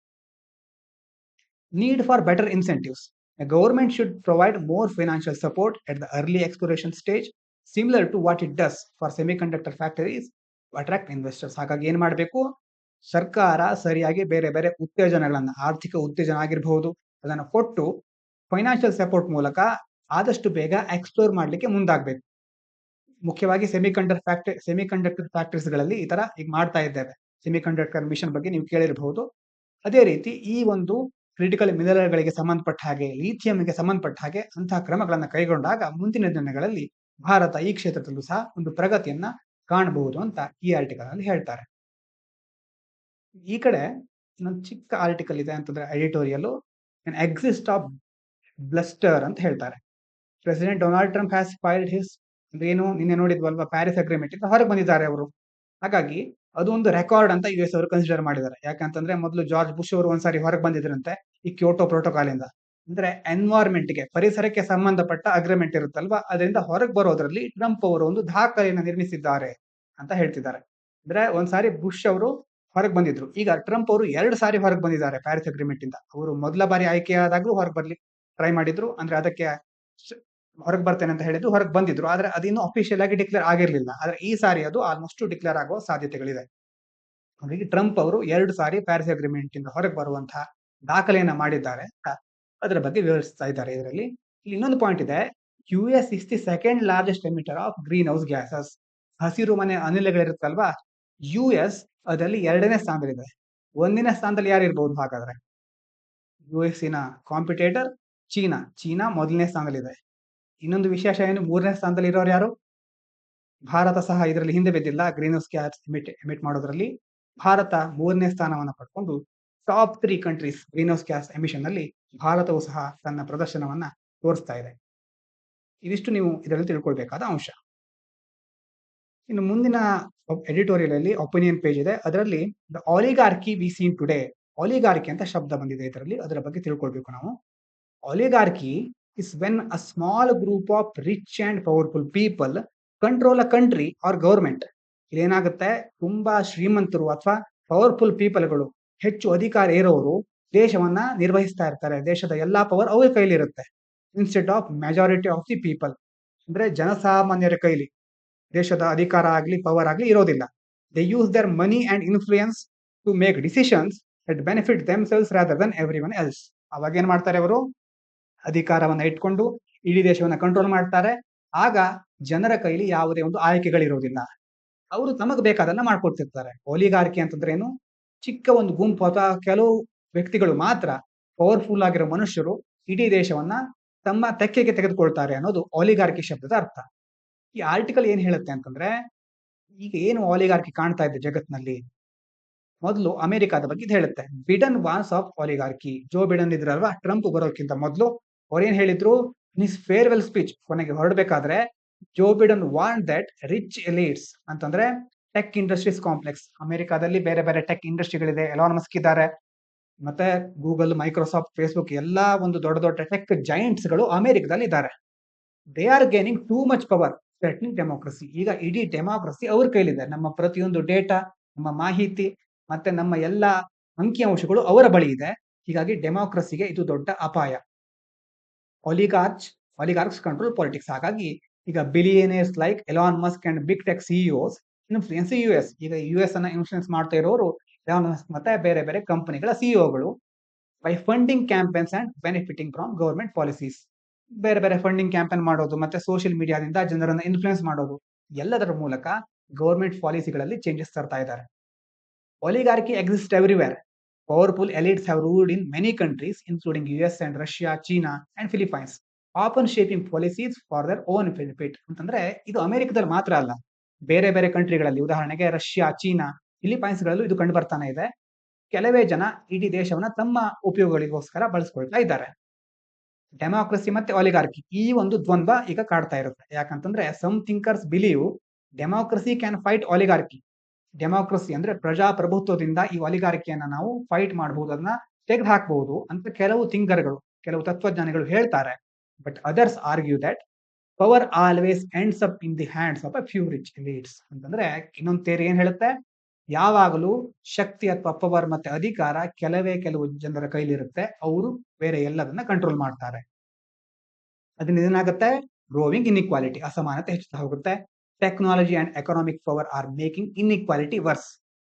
Need for better incentives. A government should provide more financial support at the early exploration stage, similar to what it does for semiconductor factories to attract investors. ಹಾಗಾಗಿ ಏನ್ ಮಾಡಬೇಕು, ಸರ್ಕಾರ ಸರಿಯಾಗಿ ಬೇರೆ ಬೇರೆ ಉತ್ತೇಜನಗಳನ್ನ, ಆರ್ಥಿಕ ಉತ್ತೇಜನ ಆಗಿರಬಹುದು, ಅದನ್ನ ಕೊಟ್ಟು ಫೈನಾನ್ಷಿಯಲ್ ಸಪೋರ್ಟ್ ಮೂಲಕ ಆದಷ್ಟು ಬೇಗ ಎಕ್ಸ್ಪ್ಲೋರ್ ಮಾಡ್ಲಿಕ್ಕೆ ಮುಂದಾಗಬೇಕು. ಮುಖ್ಯವಾಗಿ ಸೆಮಿಕಂಡಕ್ಟರ್ ಫ್ಯಾಕ್ಟರೀಸ್ಗಳಲ್ಲಿ ಈ ತರ ಈಗ ಮಾಡ್ತಾ ಇದ್ದೇವೆ. ಸೆಮಿಕಂಡಕ್ಟರ್ ಮಿಷನ್ ಬಗ್ಗೆ ನೀವು ಕೇಳಿರಬಹುದು. ಅದೇ ರೀತಿ ಈ ಒಂದು ಕ್ರಿಟಿಕಲ್ ಮಿನರಲ್ಗಳಿಗೆ ಸಂಬಂಧಪಟ್ಟ ಹಾಗೆ, ಲಿಥಿಯಂಗೆ ಸಂಬಂಧಪಟ್ಟ ಹಾಗೆ ಅಂತಹ ಕ್ರಮಗಳನ್ನ ಕೈಗೊಂಡಾಗ ಮುಂದಿನ ದಿನಗಳಲ್ಲಿ ಭಾರತ ಈ ಕ್ಷೇತ್ರದಲ್ಲೂ ಸಹ ಒಂದು ಪ್ರಗತಿಯನ್ನ ಕಾಣಬಹುದು ಅಂತ ಈ ಆರ್ಟಿಕಲ್ ಅಲ್ಲಿ ಹೇಳ್ತಾರೆ. ಈ ಕಡೆ ಇನ್ನೊಂದು ಚಿಕ್ಕ ಆರ್ಟಿಕಲ್ ಇದೆ ಅಂತಂದ್ರೆ ಎಡಿಟೋರಿಯಲ್ ಎಕ್ಸಿಸ್ಟ್ ಆಫ್ ಬ್ಲಸ್ಟರ್ ಅಂತ ಹೇಳ್ತಾರೆ. President Donald Trump has filed his ಏನು ನಿನ್ನೆ ನೋಡಿದ್ವಲ್ವಾ ಪ್ಯಾರಿಸ್ ಅಗ್ರಿಮೆಂಟ್ ಇಂದ ಹೊರಗೆ ಬಂದಿದ್ದಾರೆ ಅವರು. ಹಾಗಾಗಿ ಅದು ಒಂದು ರೆಕಾರ್ಡ್ ಅಂತ US ಅವರು ಕನ್ಸಿಡರ್ ಮಾಡಿದ್ದಾರೆ. ಯಾಕಂತಂದ್ರೆ ಮೊದಲು ಜಾರ್ಜ್ ಬುಷ್ ಅವರು ಒಂದ್ಸಾರಿ ಹೊರಗೆ ಬಂದಿದ್ರಂತೆ ಈ ಕ್ಯೋಟೋ ಪ್ರೋಟೋಕಾಲ್ ಇಂದ. ಅಂದ್ರೆ ಎನ್ವೈರ್ಮೆಂಟ್ ಗೆ ಪರಿಸರಕ್ಕೆ ಸಂಬಂಧಪಟ್ಟ ಅಗ್ರಿಮೆಂಟ್ ಇರುತ್ತಲ್ವಾ ಅದರಿಂದ ಹೊರಗೆ ಬರೋದ್ರಲ್ಲಿ ಟ್ರಂಪ್ ಅವರು ಒಂದು ದಾಖಲೆಯನ್ನು ನಿರ್ಮಿಸಿದ್ದಾರೆ ಅಂತ ಹೇಳ್ತಿದ್ದಾರೆ. ಅಂದ್ರೆ ಒಂದ್ಸಾರಿ ಬುಷ್ ಅವರು ಹೊರಗೆ ಬಂದಿದ್ರು. ಈಗ ಟ್ರಂಪ್ ಅವರು 2 ಸಾರಿ ಹೊರಗೆ ಬಂದಿದ್ದಾರೆ ಪ್ಯಾರಿಸ್ ಅಗ್ರಿಮೆಂಟ್ ಇಂದ. ಅವರು ಮೊದಲ ಬಾರಿ ಆಯ್ಕೆಯಾದಾಗ್ಲೂ ಹೊರಗೆ ಬರ್ಲಿ ಟ್ರೈ ಮಾಡಿದ್ರು. ಅಂದ್ರೆ ಅದಕ್ಕೆ ಹೊರಗೆ ಬರ್ತೇನೆ ಅಂತ ಹೇಳಿದ್ರು, ಹೊರಗೆ ಬಂದಿದ್ರು. ಆದ್ರೆ ಅದಿನ್ನೂ ಅಫಿಷಿಯಲ್ ಆಗಿ ಡಿಕ್ಲೇರ್ ಆಗಿರ್ಲಿಲ್ಲ. ಆದ್ರೆ ಈ ಸಾರಿ ಅದು ಆಲ್ಮೋಸ್ಟ್ ಡಿಕ್ಲೇರ್ ಆಗುವ ಸಾಧ್ಯತೆಗಳಿದೆ. ಹಾಗಾಗಿ ಟ್ರಂಪ್ ಅವರು 2 ಸಾರಿ ಪ್ಯಾರಿಸ್ ಅಗ್ರಿಮೆಂಟ್ ಇಂದ ಹೊರಗೆ ಬರುವಂತಹ ದಾಖಲೆಯನ್ನ ಮಾಡಿದ್ದಾರೆ ಅಂತ ಅದರ ಬಗ್ಗೆ ವಿವರಿಸ್ತಾ ಇದ್ದಾರೆ ಇದರಲ್ಲಿ. ಇಲ್ಲಿ ಇನ್ನೊಂದು ಪಾಯಿಂಟ್ ಇದೆ. US is the second largest emitter of green house gases. ಹಸಿರು ಮನೆ ಅನಿಲಗಳಿರುತ್ತಲ್ವಾ, US ಅದರಲ್ಲಿ 2ನೇ ಸ್ಥಾನದಲ್ಲಿದೆ. 1ನೇ ಸ್ಥಾನದಲ್ಲಿ ಯಾರು ಇರ್ಬೋದು ಹಾಗಾದ್ರೆ? US ನ ಕಾಂಪಿಟೇಟರ್ ಚೀನಾ. ಚೀನಾ 1ನೇ ಸ್ಥಾನದಲ್ಲಿದೆ. ಇನ್ನೊಂದು ವಿಶೇಷ ಏನು, 3ನೇ ಸ್ಥಾನದಲ್ಲಿ ಇರೋರು ಯಾರು? ಭಾರತ ಸಹ ಇದರಲ್ಲಿ ಹಿಂದೆ ಬಿದ್ದಿಲ್ಲ. ಗ್ರೀನ್ ಹೌಸ್ ಗ್ಯಾಸ್ ಎಮಿಟ್ ಮಾಡೋದ್ರಲ್ಲಿ ಭಾರತ 3ನೇ ಸ್ಥಾನವನ್ನು ಪಡ್ಕೊಂಡು top 3 countries green house gas emission ನಲ್ಲಿ ಭಾರತವು ಸಹ ತನ್ನ ಪ್ರದರ್ಶನವನ್ನ ತೋರಿಸ್ತಾ ಇದೆ. ಇದಿಷ್ಟು ನೀವು ಇದರಲ್ಲಿ ತಿಳ್ಕೊಳ್ಬೇಕಾದ ಅಂಶ. ಇನ್ನು ಮುಂದಿನ ಎಡಿಟೋರಿಯಲ್ ಅಲ್ಲಿ ಒಪಿನಿಯನ್ ಪೇಜ್ ಇದೆ. ಅದರಲ್ಲಿ ದ ಆಲಿಗಾರ್ಕಿ ವಿ ಸೀನ್ ಟುಡೇ. ಆಲಿಗಾರ್ಕಿ ಅಂತ ಶಬ್ದ ಬಂದಿದೆ ಇದರಲ್ಲಿ, ಅದರ ಬಗ್ಗೆ ತಿಳ್ಕೊಳ್ಬೇಕು ನಾವು. ಆಲಿಗಾರ್ಕಿ is when a small group of rich and powerful people control a country or government. ಇಲ್ಲೇನಾಗುತ್ತೆ, ತುಂಬಾ ಶ್ರೀಮಂತರು ಅಥವಾ ಪವರ್ಫುಲ್ ಪೀಪಲ್ಗಳು, ಹೆಚ್ಚು ಅಧಿಕಾರ ಇರೋರು ದೇಶವನ್ನ ನಿರ್ವಹಿಸ್ತಾ ಇರ್ತಾರೆ. ದೇಶದ ಎಲ್ಲಾ ಪವರ್ ಅವ್ರ ಕೈಲಿ ಇರುತ್ತೆ. Instead of majority of the people, ಅಂದ್ರೆ ಜನಸಾಮಾನ್ಯರ ಕೈಲಿ ದೇಶದ ಅಧಿಕಾರ ಆಗ್ಲಿ ಪವರ್ ಆಗ್ಲಿ ಇರೋದಿಲ್ಲ. They use their money and influence to make decisions that benefit themselves rather than everyone else. ಅವಾಗ ಏನ್ ಮಾಡ್ತಾರೆ ಅವರು, ಅಧಿಕಾರವನ್ನ ಇಟ್ಕೊಂಡು ಇಡೀ ದೇಶವನ್ನ ಕಂಟ್ರೋಲ್ ಮಾಡ್ತಾರೆ. ಆಗ ಜನರ ಕೈಲಿ ಯಾವುದೇ ಒಂದು ಆಯ್ಕೆಗಳಿರೋದಿಲ್ಲ. ಅವರು ತಮಗೆ ಬೇಕಾದನ್ನ ಮಾಡ್ಕೊಡ್ತಿರ್ತಾರೆ. ಒಲಿಗಾರ್ಕಿ ಅಂತಂದ್ರೆ ಏನು, ಚಿಕ್ಕ ಒಂದು ಗುಂಪು ಅಥವಾ ಕೆಲವು ವ್ಯಕ್ತಿಗಳು ಮಾತ್ರ, ಪವರ್ಫುಲ್ ಆಗಿರೋ ಮನುಷ್ಯರು ಇಡೀ ದೇಶವನ್ನ ತಮ್ಮ ತೆಕ್ಕೆಗೆ ತೆಗೆದುಕೊಳ್ತಾರೆ ಅನ್ನೋದು ಒಲಿಗಾರ್ಕಿ ಶಬ್ದದ ಅರ್ಥ. ಈ ಆರ್ಟಿಕಲ್ ಏನ್ ಹೇಳುತ್ತೆ ಅಂತಂದ್ರೆ, ಈಗ ಏನು ಒಲಿಗಾರ್ಕಿ ಕಾಣ್ತಾ ಇದೆ ಜಗತ್ನಲ್ಲಿ, ಮೊದಲು ಅಮೆರಿಕಾದ ಬಗ್ಗೆ ಇದು ಹೇಳುತ್ತೆ. Biden warns of oligarchy. Joe Biden ಇದ್ರಲ್ವಾ, ಟ್ರಂಪ್ ಬರೋಕ್ಕಿಂತ ಮೊದಲು ಅವ್ರೇನ್ ಹೇಳಿದ್ರು, ನಿಸ್ ಫೇರ್ವೆಲ್ ಸ್ಪೀಚ್ ಕೊನೆಗೆ ಹೊರಡ್ಬೇಕಾದ್ರೆ, Joe Biden want that rich elites ಅಂತಂದ್ರೆ ಟೆಕ್ ಇಂಡಸ್ಟ್ರೀಸ್ ಕಾಂಪ್ಲೆಕ್ಸ್. ಅಮೆರಿಕಾದಲ್ಲಿ ಬೇರೆ ಬೇರೆ ಟೆಕ್ ಇಂಡಸ್ಟ್ರಿಗಳಿದೆ. ಎಲಾನ್ ಮಸ್ಕ್ ಇದ್ದಾರೆ, ಮತ್ತೆ ಗೂಗಲ್, ಮೈಕ್ರೋಸಾಫ್ಟ್, ಫೇಸ್ಬುಕ್ ಎಲ್ಲಾ ಒಂದು ದೊಡ್ಡ ದೊಡ್ಡ ಟೆಕ್ ಜೈಂಟ್ಸ್ ಗಳು ಅಮೆರಿಕದಲ್ಲಿ ಇದ್ದಾರೆ. They are gaining too much power threatening democracy. ಈಗ ಇಡೀ ಡೆಮೋಕ್ರಸಿ ಅವ್ರ ಕೈಲಿದೆ. ನಮ್ಮ ಪ್ರತಿಯೊಂದು ಡೇಟಾ, ನಮ್ಮ ಮಾಹಿತಿ ಮತ್ತೆ ನಮ್ಮ ಎಲ್ಲಾ ಅಂಕಿಅಂಶಗಳು ಅವರ ಬಳಿ ಇದೆ. ಹೀಗಾಗಿ ಡೆಮೋಕ್ರಸಿಗೆ ಇದು ದೊಡ್ಡ ಅಪಾಯ. Oligarchs control politics. ಹಾಗಾಗಿ ಈಗ billionaires like Elon Musk and big tech CEOs influence US. ಈಗ US ಅನ್ನ ಇನ್ಫ್ಲೂಯೆನ್ಸ್ ಮಾಡ್ತಾ ಇರೋರು ಎಲಾನ್ ಮಸ್ಕ್ ಮತ್ತೆ ಬೇರೆ ಬೇರೆ ಕಂಪನಿಗಳ ಸಿಇಒಗಳು. By funding campaigns and benefiting from government policies. ಬೇರೆ ಬೇರೆ ಫಂಡಿಂಗ್ ಕ್ಯಾಂಪೇನ್ ಮಾಡೋದು ಮತ್ತೆ ಸೋಷಿಯಲ್ ಮೀಡಿಯಾದಿಂದ ಜನರನ್ನ ಇನ್ಫ್ಲೂಯೆನ್ಸ್ ಮಾಡೋದು, ಎಲ್ಲದರ ಮೂಲಕ ಗವರ್ಮೆಂಟ್ ಪಾಲಿಸಿಗಳಲ್ಲಿ ಚೇಂಜಸ್ ತರ್ತಾ ಇದ್ದಾರೆ. Oligarchy exist everywhere. Powerful elites have ruled in many countries, including US and Russia, China and Philippines, often shaping policies for their own benefit. ಅಂತಂದ್ರೆ ಇದು ಅಮೆರಿಕದಲ್ಲಿ ಮಾತ್ರ ಅಲ್ಲ, ಬೇರೆ ಬೇರೆ ಕಂಟ್ರಿಗಳಲ್ಲಿ, ಉದಾಹರಣೆಗೆ ರಷ್ಯಾ, ಚೀನಾ, ಫಿಲಿಪೈನ್ಸ್ ಗಳಲ್ಲೂ ಇದು ಕಂಡು ಬರ್ತಾನೆ ಇದೆ. ಕೆಲವೇ ಜನ ಇಡೀ ದೇಶವನ್ನ ತಮ್ಮ ಉಪಯೋಗಗಳಿಗೋಸ್ಕರ ಬಳಸ್ಕೊಳ್ತಾ ಇದ್ದಾರೆ. ಡೆಮೋಕ್ರಸಿ ಮತ್ತೆ ಒಲಿಗಾರ್ಕಿ ಈ ಒಂದು ದ್ವಂದ್ವ ಈಗ ಕಾಡ್ತಾ ಇರುತ್ತೆ. ಯಾಕಂತಂದ್ರೆ some thinkers believe democracy can fight oligarchy. Democracy ಅಂದ್ರೆ ಪ್ರಜಾಪ್ರಭುತ್ವದಿಂದ ಈ ಒಲಿಗಾರ್ಕಿಯನ್ನ ನಾವು ಫೈಟ್ ಮಾಡಬಹುದು, ಅದನ್ನ ತೆಗೆದು ಹಾಕಬಹುದು ಅಂತ ಕೆಲವು ಥಿಂಕರ್ಗಳು, ಕೆಲವು ತತ್ವಜ್ಞಾನಿಗಳು ಹೇಳ್ತಾರೆ. But others argue that power always ends up in the hands of a few rich elites. ಅಂತಂದ್ರೆ ಇನ್ನೊಂದು ಥಿಯರಿ ಏನ್ ಹೇಳುತ್ತೆ, ಯಾವಾಗಲೂ ಶಕ್ತಿ ಅಥವಾ ಪವರ್ ಮತ್ತೆ ಅಧಿಕಾರ ಕೆಲವು ಜನರ ಕೈಲಿರುತ್ತೆ. ಅವರು ಬೇರೆ ಎಲ್ಲದನ್ನ ಕಂಟ್ರೋಲ್ ಮಾಡ್ತಾರೆ. ಅದರಿಂದ ಏನಾಗುತ್ತೆ, ಗ್ರೋವಿಂಗ್ ಇನ್ಇಕ್ವಾಲಿಟಿ, ಅಸಮಾನತೆ ಹೆಚ್ಚುತ್ತಾ ಹೋಗುತ್ತೆ. Technology and economic power are making inequality worse.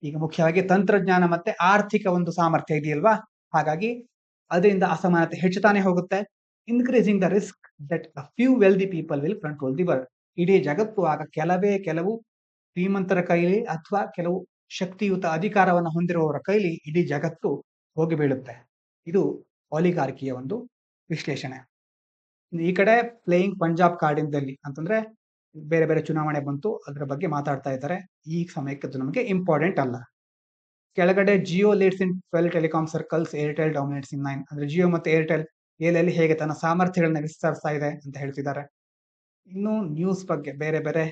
ಈಗ ಮುಖ್ಯವಾಗಿ ತಂತ್ರಜ್ಞಾನ ಮತ್ತೆ ಆರ್ಥಿಕ ಒಂದು ಸಾಮರ್ಥ್ಯ ಇದೆಯಲ್ವಾ, ಹಾಗಾಗಿ ಅದರಿಂದ ಅಸಮಾನತೆ ಹೆಚ್ಚುತ್ತಾನೆ ಹೋಗುತ್ತೆ. Increasing the risk that a few wealthy people will control the world. ಇಡೀ ಜಗತ್ತು ಆಗ ಕೆಲವು ಶ್ರೀಮಂತರ ಕೈಲಿ ಅಥವಾ ಕೆಲವು ಶಕ್ತಿಯುತ ಅಧಿಕಾರವನ್ನು ಹೊಂದಿರುವವರ ಕೈಲಿ ಇಡೀ ಜಗತ್ತು ಹೋಗಿ ಬೀಳುತ್ತೆ. ಇದು ಒಲಿಗಾರ್ಕಿಯ ಒಂದು ವಿಶ್ಲೇಷಣೆ. ಈ ಕಡೆ ಪ್ಲೇಯಿಂಗ್ ಪಂಜಾಬ್ ಕಾರ್ಡಿನಲ್ಲಿ ಅಂತಂದ್ರೆ ಬೇರೆ ಬೇರೆ ಚುನಾವಣೆ ಬಂತು, ಅದರ ಬಗ್ಗೆ ಮಾತಾಡ್ತಾ ಇದ್ದಾರೆ. ಈ ಸಮಯಕ್ಕೆ ಅದು ನಮಗೆ ಇಂಪಾರ್ಟೆಂಟ್ ಅಲ್ಲ. ಕೆಳಗಡೆ ಜಿಯೋ ಲೀಡ್ಸ್ ಇನ್ 12 ಟೆಲಿಕಾಂ ಸರ್ಕಲ್ಸ್, ಏರ್ಟೆಲ್ ಡಾಮಿನೇಟ್ಸ್ ಇನ್ 9. ಅಂದ್ರೆ ಜಿಯೋ ಮತ್ತೆ ಏರ್ಟೆಲ್ ಎಲ್ಲೆಲ್ಲಿ ಹೇಗೆ ತನ್ನ ಸಾಮರ್ಥ್ಯಗಳನ್ನ ವಿಸ್ತರಿಸ್ತಾ ಇದೆ ಅಂತ ಹೇಳ್ತಿದ್ದಾರೆ. ಇನ್ನು ನ್ಯೂಸ್ ಬಗ್ಗೆ ಬೇರೆ ಬೇರೆ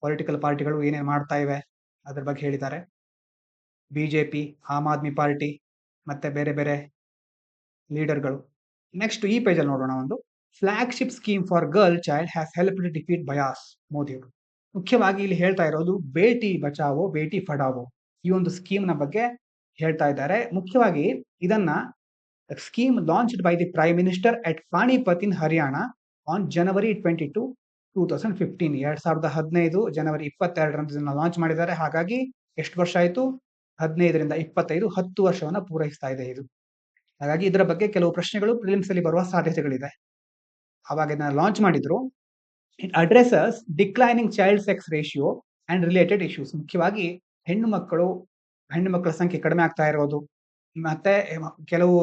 ಪೊಲಿಟಿಕಲ್ ಪಾರ್ಟಿಗಳು ಏನೇನ್ ಮಾಡ್ತಾ ಇವೆ ಅದ್ರ ಬಗ್ಗೆ ಹೇಳಿದ್ದಾರೆ. ಬಿಜೆಪಿ, ಆಮ್ ಆದ್ಮಿ ಪಾರ್ಟಿ ಮತ್ತೆ ಬೇರೆ ಬೇರೆ ಲೀಡರ್ಗಳು. ನೆಕ್ಸ್ಟ್ ಈ ಪೇಜ್ ಅಲ್ಲಿ ನೋಡೋಣ. ಒಂದು flagship scheme for girl child has help defeat bias. Modi ಅವರು ಮುಖ್ಯವಾಗಿ ಇಲ್ಲಿ ಹೇಳ್ತಾ ಇರೋದು ಬೇಟಿ ಬಚಾವೋ ಬೇಟಿ ಪಢಾವೋ ಈ ಒಂದು ಸ್ಕೀಮ್ ನ ಬಗ್ಗೆ ಹೇಳ್ತಾ ಇದ್ದಾರೆ. ಮುಖ್ಯವಾಗಿ ಇದನ್ನ scheme launched by the prime minister at Panipat in Haryana on ಜನವರಿ 22, 2015. 2015 ಜನವರಿ 22ರಂದು ಇದನ್ನ ಲಾಂಚ್ ಮಾಡಿದ್ದಾರೆ. ಹಾಗಾಗಿ ಎಷ್ಟು ವರ್ಷ ಆಯ್ತು? 15ರಿಂದ 25, 10 ವರ್ಷವನ್ನ ಪೂರೈಸ್ತಾ ಇದೆ ಇದು. ಹಾಗಾಗಿ ಇದರ ಬಗ್ಗೆ ಕೆಲವು ಪ್ರಶ್ನೆಗಳು ಪ್ರಿಲಿಮ್ಸ್ ಅಲ್ಲಿ ಬರುವ ಸಾಧ್ಯತೆಗಳಿದೆ. ಅವಾಗ ಇದನ್ನ ಲಾಂಚ್ ಮಾಡಿದ್ರು. It addresses declining child sex ratio and related issues. ಮುಖ್ಯವಾಗಿ ಹೆಣ್ಣು ಮಕ್ಕಳ ಸಂಖ್ಯೆ ಕಡಿಮೆ ಆಗ್ತಾ ಇರೋದು, ಮತ್ತೆ ಕೆಲವು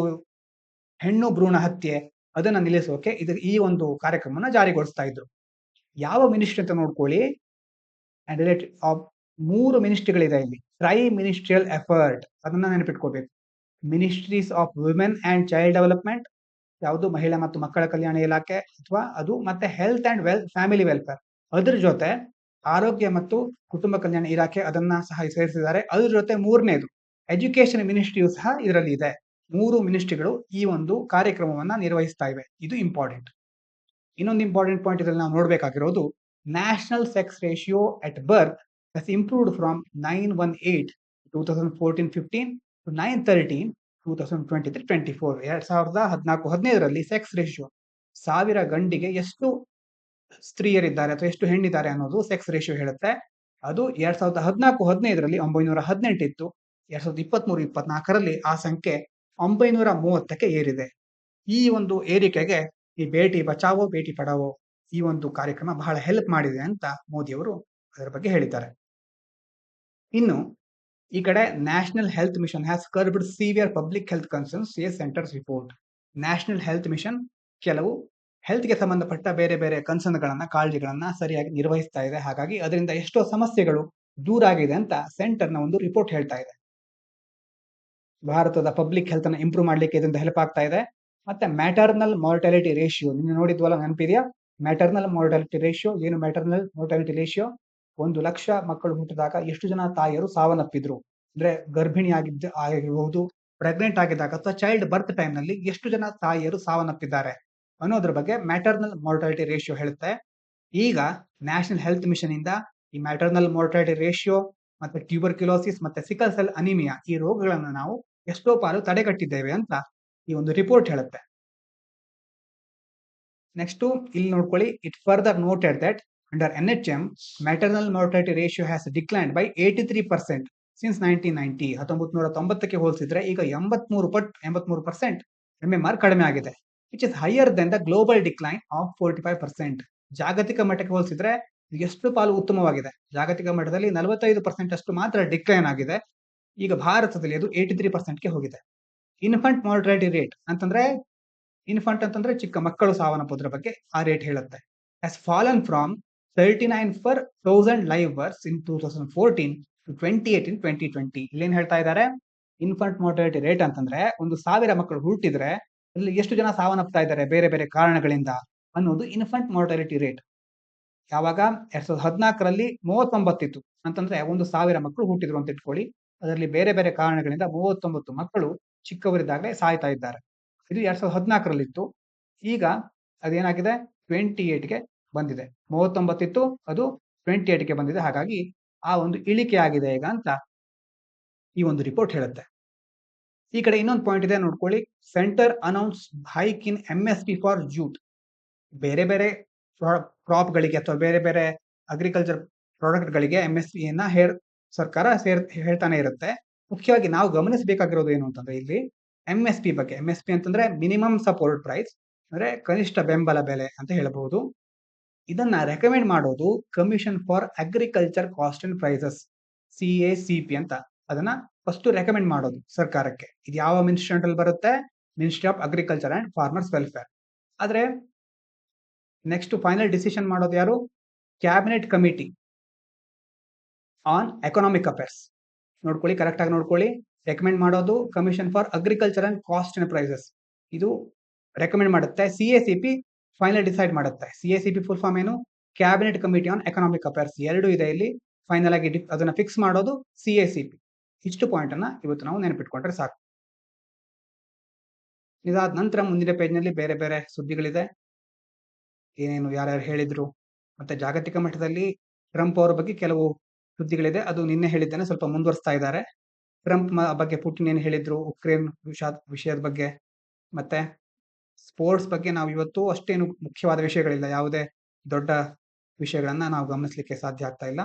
ಹೆಣ್ಣು ಭ್ರೂಣ ಹತ್ಯೆ ಅದನ್ನ ನಿಲ್ಲಿಸೋಕೆ ಈ ಒಂದು ಕಾರ್ಯಕ್ರಮನ ಜಾರಿಗೊಳಿಸ್ತಾ ಇದ್ರು. ಯಾವ ಮಿನಿಸ್ಟ್ರಿ ಅಂತ ನೋಡ್ಕೊಳ್ಳಿ. ಅಂಡ್ ರಿಲೇಟೆಡ್ ಆಫ್ 3 ಮಿನಿಸ್ಟ್ರಿಗಳಿದೆ ಇಲ್ಲಿ. ಟ್ರೈ ಮಿನಿಸ್ಟ್ರಿಯಲ್ ಎಫರ್ಟ್ ಅದನ್ನ ನೆನಪಿಟ್ಕೋಬೇಕು. Ministries of women and child development, ಯಾವುದು ಮಹಿಳಾ ಮತ್ತು ಮಕ್ಕಳ ಕಲ್ಯಾಣ ಇಲಾಖೆ ಅಥವಾ ಅದು, ಮತ್ತೆ ಹೆಲ್ತ್ ಅಂಡ್ ಫ್ಯಾಮಿಲಿ ವೆಲ್ಫೇರ್. ಅದ್ರ ಜೊತೆ ಆರೋಗ್ಯ ಮತ್ತು ಕುಟುಂಬ ಕಲ್ಯಾಣ ಇಲಾಖೆ ಅದನ್ನ ಸಹ ಸೇರಿಸಿದ್ದಾರೆ. ಅದ್ರ ಜೊತೆ 3ನೇದು ಎಜುಕೇಶನ್ ಮಿನಿಸ್ಟ್ರಿಯು ಸಹ ಇದರಲ್ಲಿ ಇದೆ. 3 ಮಿನಿಸ್ಟ್ರಿಗಳು ಈ ಒಂದು ಕಾರ್ಯಕ್ರಮವನ್ನ ನಿರ್ವಹಿಸ್ತಾ ಇವೆ. ಇದು ಇಂಪಾರ್ಟೆಂಟ್. ಇನ್ನೊಂದು ಇಂಪಾರ್ಟೆಂಟ್ ಪಾಯಿಂಟ್ ಇದರಲ್ಲಿ ನಾವು ನೋಡ್ಬೇಕಾಗಿರೋದು, national sex ratio at birth has improved from 918 2014-15 to 913 2023-24. 2014-15ರಲ್ಲಿ ಸೆಕ್ಸ್ ರೇಷಿಯೋ 1000 ಗಂಡಿಗೆ ಎಷ್ಟು ಸ್ತ್ರೀಯರಿದ್ದಾರೆ ಅಥವಾ ಎಷ್ಟು ಹೆಣ್ಣಿದ್ದಾರೆ ಅನ್ನೋದು ಸೆಕ್ಸ್ ರೇಷಿಯೋ ಹೇಳುತ್ತೆ. ಅದು 2014-15ರಲ್ಲಿ 918 ಇತ್ತು. 2023-24ರಲ್ಲಿ ಆ ಸಂಖ್ಯೆ 930ಕ್ಕೆ ಏರಿದೆ. ಈ ಒಂದು ಏರಿಕೆಗೆ ಈ ಬೇಟಿ ಬಚಾವೋ ಬೇಟಿ ಪಢಾವೋ ಈ ಒಂದು ಕಾರ್ಯಕ್ರಮ ಬಹಳ ಹೆಲ್ಪ್ ಮಾಡಿದೆ ಅಂತ ಮೋದಿ ಅವರು ಅದರ ಬಗ್ಗೆ ಹೇಳಿದ್ದಾರೆ. ಇನ್ನು ಈ ಕಡೆ National Health Mission has curbed severe public health concerns a centre's report. National Health Mission ಕೆಲವು ಹೆಲ್ತ್ಗೆ ಸಂಬಂಧಪಟ್ಟ ಬೇರೆ ಬೇರೆ ಕನ್ಸರ್ನ್ಗಳನ್ನ, ಕಾಳಜಿಗಳನ್ನ ಸರಿಯಾಗಿ ನಿರ್ವಹಿಸ್ತಾ ಇದೆ. ಹಾಗಾಗಿ ಅದರಿಂದ ಎಷ್ಟೋ ಸಮಸ್ಯೆಗಳು ದೂರ ಆಗಿದೆ ಅಂತ ಸೆಂಟರ್ನ ಒಂದು ರಿಪೋರ್ಟ್ ಹೇಳ್ತಾ ಇದೆ. ಭಾರತದ ಪಬ್ಲಿಕ್ ಹೆಲ್ತ್ ಅನ್ನ ಇಂಪ್ರೂವ್ ಮಾಡ್ಲಿಕ್ಕೆ ಇದರಿಂದ ಹೆಲ್ಪ್ ಆಗ್ತಾ ಇದೆ. ಮತ್ತೆ ಮ್ಯಾಟರ್ನಲ್ ಮಾರ್ಟಾಲಿಟಿ ರೇಷಿಯೋ ನಿನ್ನೆ ನೋಡಿದ್ವಲ್ಲ, ನೆನಪಿದೆಯಾ? ಮ್ಯಾಟರ್ನಲ್ ಮಾರ್ಟಾಲಿಟಿ ರೇಷಿಯೋ ಏನು? ಮ್ಯಾಟರ್ನಲ್ ಮಾರ್ಟಾಲಿಟಿ ರೇಷಿಯೋ 1 ಲಕ್ಷ ಮಕ್ಕಳು ಹುಟ್ಟಿದಾಗ ಎಷ್ಟು ಜನ ತಾಯಿಯರು ಸಾವನ್ನಪ್ಪಿದ್ರು, ಅಂದ್ರೆ ಗರ್ಭಿಣಿ ಆಗಿರಬಹುದು, ಪ್ರೆಗ್ನೆಂಟ್ ಆಗಿದ್ದಾಗ ಅಥವಾ ಚೈಲ್ಡ್ ಬರ್ತ್ ಟೈಮ್ ನಲ್ಲಿ ಎಷ್ಟು ಜನ ತಾಯಿಯರು ಸಾವನ್ನಪ್ಪಿದ್ದಾರೆ ಅನ್ನೋದ್ರ ಬಗ್ಗೆ ಮ್ಯಾಟರ್ನಲ್ ಮಾರ್ಟಾಲಿಟಿ ರೇಷಿಯೋ ಹೇಳುತ್ತೆ. ಈಗ ನ್ಯಾಷನಲ್ ಹೆಲ್ತ್ ಮಿಷನ್ ಇಂದ ಈ ಮ್ಯಾಟರ್ನಲ್ ಮಾರ್ಟಾಲಿಟಿ ರೇಷಿಯೋ ಮತ್ತೆ ಟ್ಯೂಬರ್ಕ್ಯುಲೋಸಿಸ್ ಮತ್ತೆ ಸಿಕಲ್ ಸೆಲ್ ಅನಿಮಿಯಾ ಈ ರೋಗಗಳನ್ನು ನಾವು ಎಷ್ಟೋ ಪಾಲು ತಡೆಗಟ್ಟಿದ್ದೇವೆ ಅಂತ ಈ ಒಂದು ರಿಪೋರ್ಟ್ ಹೇಳುತ್ತೆ. ನೆಕ್ಸ್ಟ್ ಇಲ್ಲಿ ನೋಡ್ಕೊಳ್ಳಿ. It further noted that under NHM maternal mortality ratio has declined by 83% since 1990. 1990ಕ್ಕೆ ಹೋಲಿಸಿದ್ರೆ ಈಗ 83% MMR ಕಡಿಮೆ ಆಗಿದೆ. Which is higher than the global decline of 45%. ಜಾಗತಿಕ ಮಟ್ಟಕ್ಕೆ ಹೋಲಿಸಿದ್ರೆ ಎಷ್ಟು ಪಾಲು ಉತ್ತಮವಾಗಿದೆ. ಜಾಗತಿಕ ಮಟ್ಟದಲ್ಲಿ 45% ಅಷ್ಟು ಮಾತ್ರ ಡಿಕ್ಲೈನ್ ಆಗಿದೆ. ಈಗ ಭಾರತದಲ್ಲಿ ಅದು 83%ಗೆ ಹೋಗಿದೆ. ಇನ್ಫಂಟ್ ಮಾರ್ಟಾಲಿಟಿ ರೇಟ್ ಅಂತಂದ್ರೆ, ಇನ್ಫಂಟ್ ಅಂತಂದ್ರೆ ಚಿಕ್ಕ ಮಕ್ಕಳು ಸಾವನ್ನಪ್ಪೋದ್ರ ಬಗ್ಗೆ ಆ ರೇಟ್ ಹೇಳುತ್ತೆ. Has fallen from 39 per 1000 live births in 2014 to 28 in 2020. ಇಲ್ಲೇನ್ ಹೇಳ್ತಾ ಇದ್ದಾರೆ? ಇನ್ಫಂಟ್ ಮಾರ್ಟಾಲಿಟಿ ರೇಟ್ ಅಂತಂದ್ರೆ 1000 ಮಕ್ಕಳು ಹುಟ್ಟಿದ್ರೆ ಅಲ್ಲಿ ಎಷ್ಟು ಜನ ಸಾವನ್ನಪ್ತಾ ಇದ್ದಾರೆ ಬೇರೆ ಬೇರೆ ಕಾರಣಗಳಿಂದ ಅನ್ನೋದು ಇನ್ಫಂಟ್ ಮಾರ್ಟಾಲಿಟಿ ರೇಟ್. ಯಾವಾಗ 2014ರಲ್ಲಿ 39 ಇತ್ತು ಅಂತಂದ್ರೆ 1000 ಮಕ್ಕಳು ಹುಟ್ಟಿದ್ರು ಅಂತ ಇಟ್ಕೊಳ್ಳಿ. ಅದರಲ್ಲಿ ಬೇರೆ ಬೇರೆ ಕಾರಣಗಳಿಂದ 39 ಮಕ್ಕಳು ಚಿಕ್ಕವರಿದ್ದಾಗಲೇ ಸಾಯ್ತಾ ಇದ್ದಾರೆ. ಇದು 2014ರಲ್ಲಿ ಇತ್ತು. ಈಗ ಅದೇನಾಗಿದೆ? 28ಗೆ ಬಂದಿದೆ. 39 ಇತ್ತು, ಅದು 28ಗೆ ಬಂದಿದೆ. ಹಾಗಾಗಿ ಆ ಒಂದು ಇಳಿಕೆ ಆಗಿದೆ ಈಗ ಅಂತ ಈ ಒಂದು ರಿಪೋರ್ಟ್ ಹೇಳುತ್ತೆ. ಈ ಕಡೆ ಇನ್ನೊಂದು ಪಾಯಿಂಟ್ ಇದೆ ನೋಡ್ಕೊಳ್ಳಿ. Centre announce hike in MSP for jute. ಬೇರೆ ಬೇರೆ ಕ್ರಾಪ್ ಗಳಿಗೆ ಅಥವಾ ಬೇರೆ ಬೇರೆ ಅಗ್ರಿಕಲ್ಚರ್ ಪ್ರಾಡಕ್ಟ್ ಗಳಿಗೆ MSP ಯನ್ನ ಸರ್ಕಾರ ಹೇಳ್ತಾನೆ ಇರುತ್ತೆ. ಮುಖ್ಯವಾಗಿ ನಾವು ಗಮನಿಸಬೇಕಾಗಿರೋದು ಏನು ಅಂತಂದ್ರೆ ಇಲ್ಲಿ MSP ಬಗ್ಗೆ. MSP ಅಂತಂದ್ರೆ ಮಿನಿಮಮ್ ಸಪೋರ್ಟ್ ಪ್ರೈಸ್, ಅಂದ್ರೆ ಕನಿಷ್ಠ ಬೆಂಬಲ ಬೆಲೆ ಅಂತ ಹೇಳಬಹುದು. ಇದನ್ನ ರೆಕಮೆಂಡ್ ಮಾಡೋದು commission for agriculture cost and prices, CACP ಅಂತ. ಅದನ್ನ ಫಸ್ಟ್ ರೆಕಮೆಂಡ್ ಮಾಡೋದು ಸರ್ಕಾರಕ್ಕೆ. ಇದು ಯಾವ ಮಿನಿಸ್ಟ್ರಿ ಅಂಡರ್ ಬರುತ್ತೆ? Ministry of agriculture and farmers welfare. ಆದ್ರೆ ನೆಕ್ಸ್ಟ್ ಫೈನಲ್ ಡಿಸಿಷನ್ ಮಾಡೋದು ಯಾರು? Cabinet committee on economic affairs. ನೋಡ್ಕೊಳ್ಳಿ, ಕರೆಕ್ಟ್ ಆಗಿ ನೋಡ್ಕೊಳ್ಳಿ. ರೆಕಮೆಂಡ್ ಮಾಡೋದು commission for agriculture and cost and prices. ಇದು ರೆಕಮೆಂಡ್ ಮಾಡುತ್ತೆ. CACP ಫೈನಲ್ ಡಿಸೈಡ್ ಮಾಡುತ್ತೆ. CACP ಫುಲ್ ಫಾರ್ಮ್ ಏನು? Cabinet committee on economic affairs. 2 ಇದೆ ಇಲ್ಲಿ. ಫೈನಲ್ ಆಗಿ ಅದನ್ನ ಫಿಕ್ಸ್ ಮಾಡೋದು CACP. ಇಷ್ಟು ಪಾಯಿಂಟ್ ಅನ್ನ ಇವತ್ತು ನಾವು ನೆನಪಿಟ್ಕೊಂಡ್ರೆ ಸಾಕು. ಇದಾದ ನಂತರ ಮುಂದಿನ ಪೇಜ್ ನಲ್ಲಿ ಬೇರೆ ಬೇರೆ ಸುದ್ದಿಗಳಿದೆ. ಏನೇನು ಯಾರ್ಯಾರು ಹೇಳಿದ್ರು, ಮತ್ತೆ ಜಾಗತಿಕ ಮಟ್ಟದಲ್ಲಿ ಟ್ರಂಪ್ ಅವರ ಬಗ್ಗೆ ಕೆಲವು ಸುದ್ದಿಗಳಿದೆ. ಅದು ನಿನ್ನೆ ಹೇಳಿದ್ದೇನೆ, ಸ್ವಲ್ಪ ಮುಂದುವರಿಸ್ತಾ ಇದ್ದಾರೆ. ಟ್ರಂಪ್ ಬಗ್ಗೆ ಪುಟಿನ್ ಏನು ಹೇಳಿದ್ರು, ಉಕ್ರೇನ್ ವಿಷಯದ ಬಗ್ಗೆ, ಮತ್ತೆ ಸ್ಪೋರ್ಟ್ಸ್ ಬಗ್ಗೆ ನಾವು ಇವತ್ತು ಅಷ್ಟೇನು ಮುಖ್ಯವಾದ ವಿಷಯಗಳಿಲ್ಲ, ಯಾವುದೇ ದೊಡ್ಡ ವಿಷಯಗಳನ್ನ ನಾವು ಗಮನಿಸಲಿಕ್ಕೆ ಸಾಧ್ಯ ಆಗ್ತಾ ಇಲ್ಲ.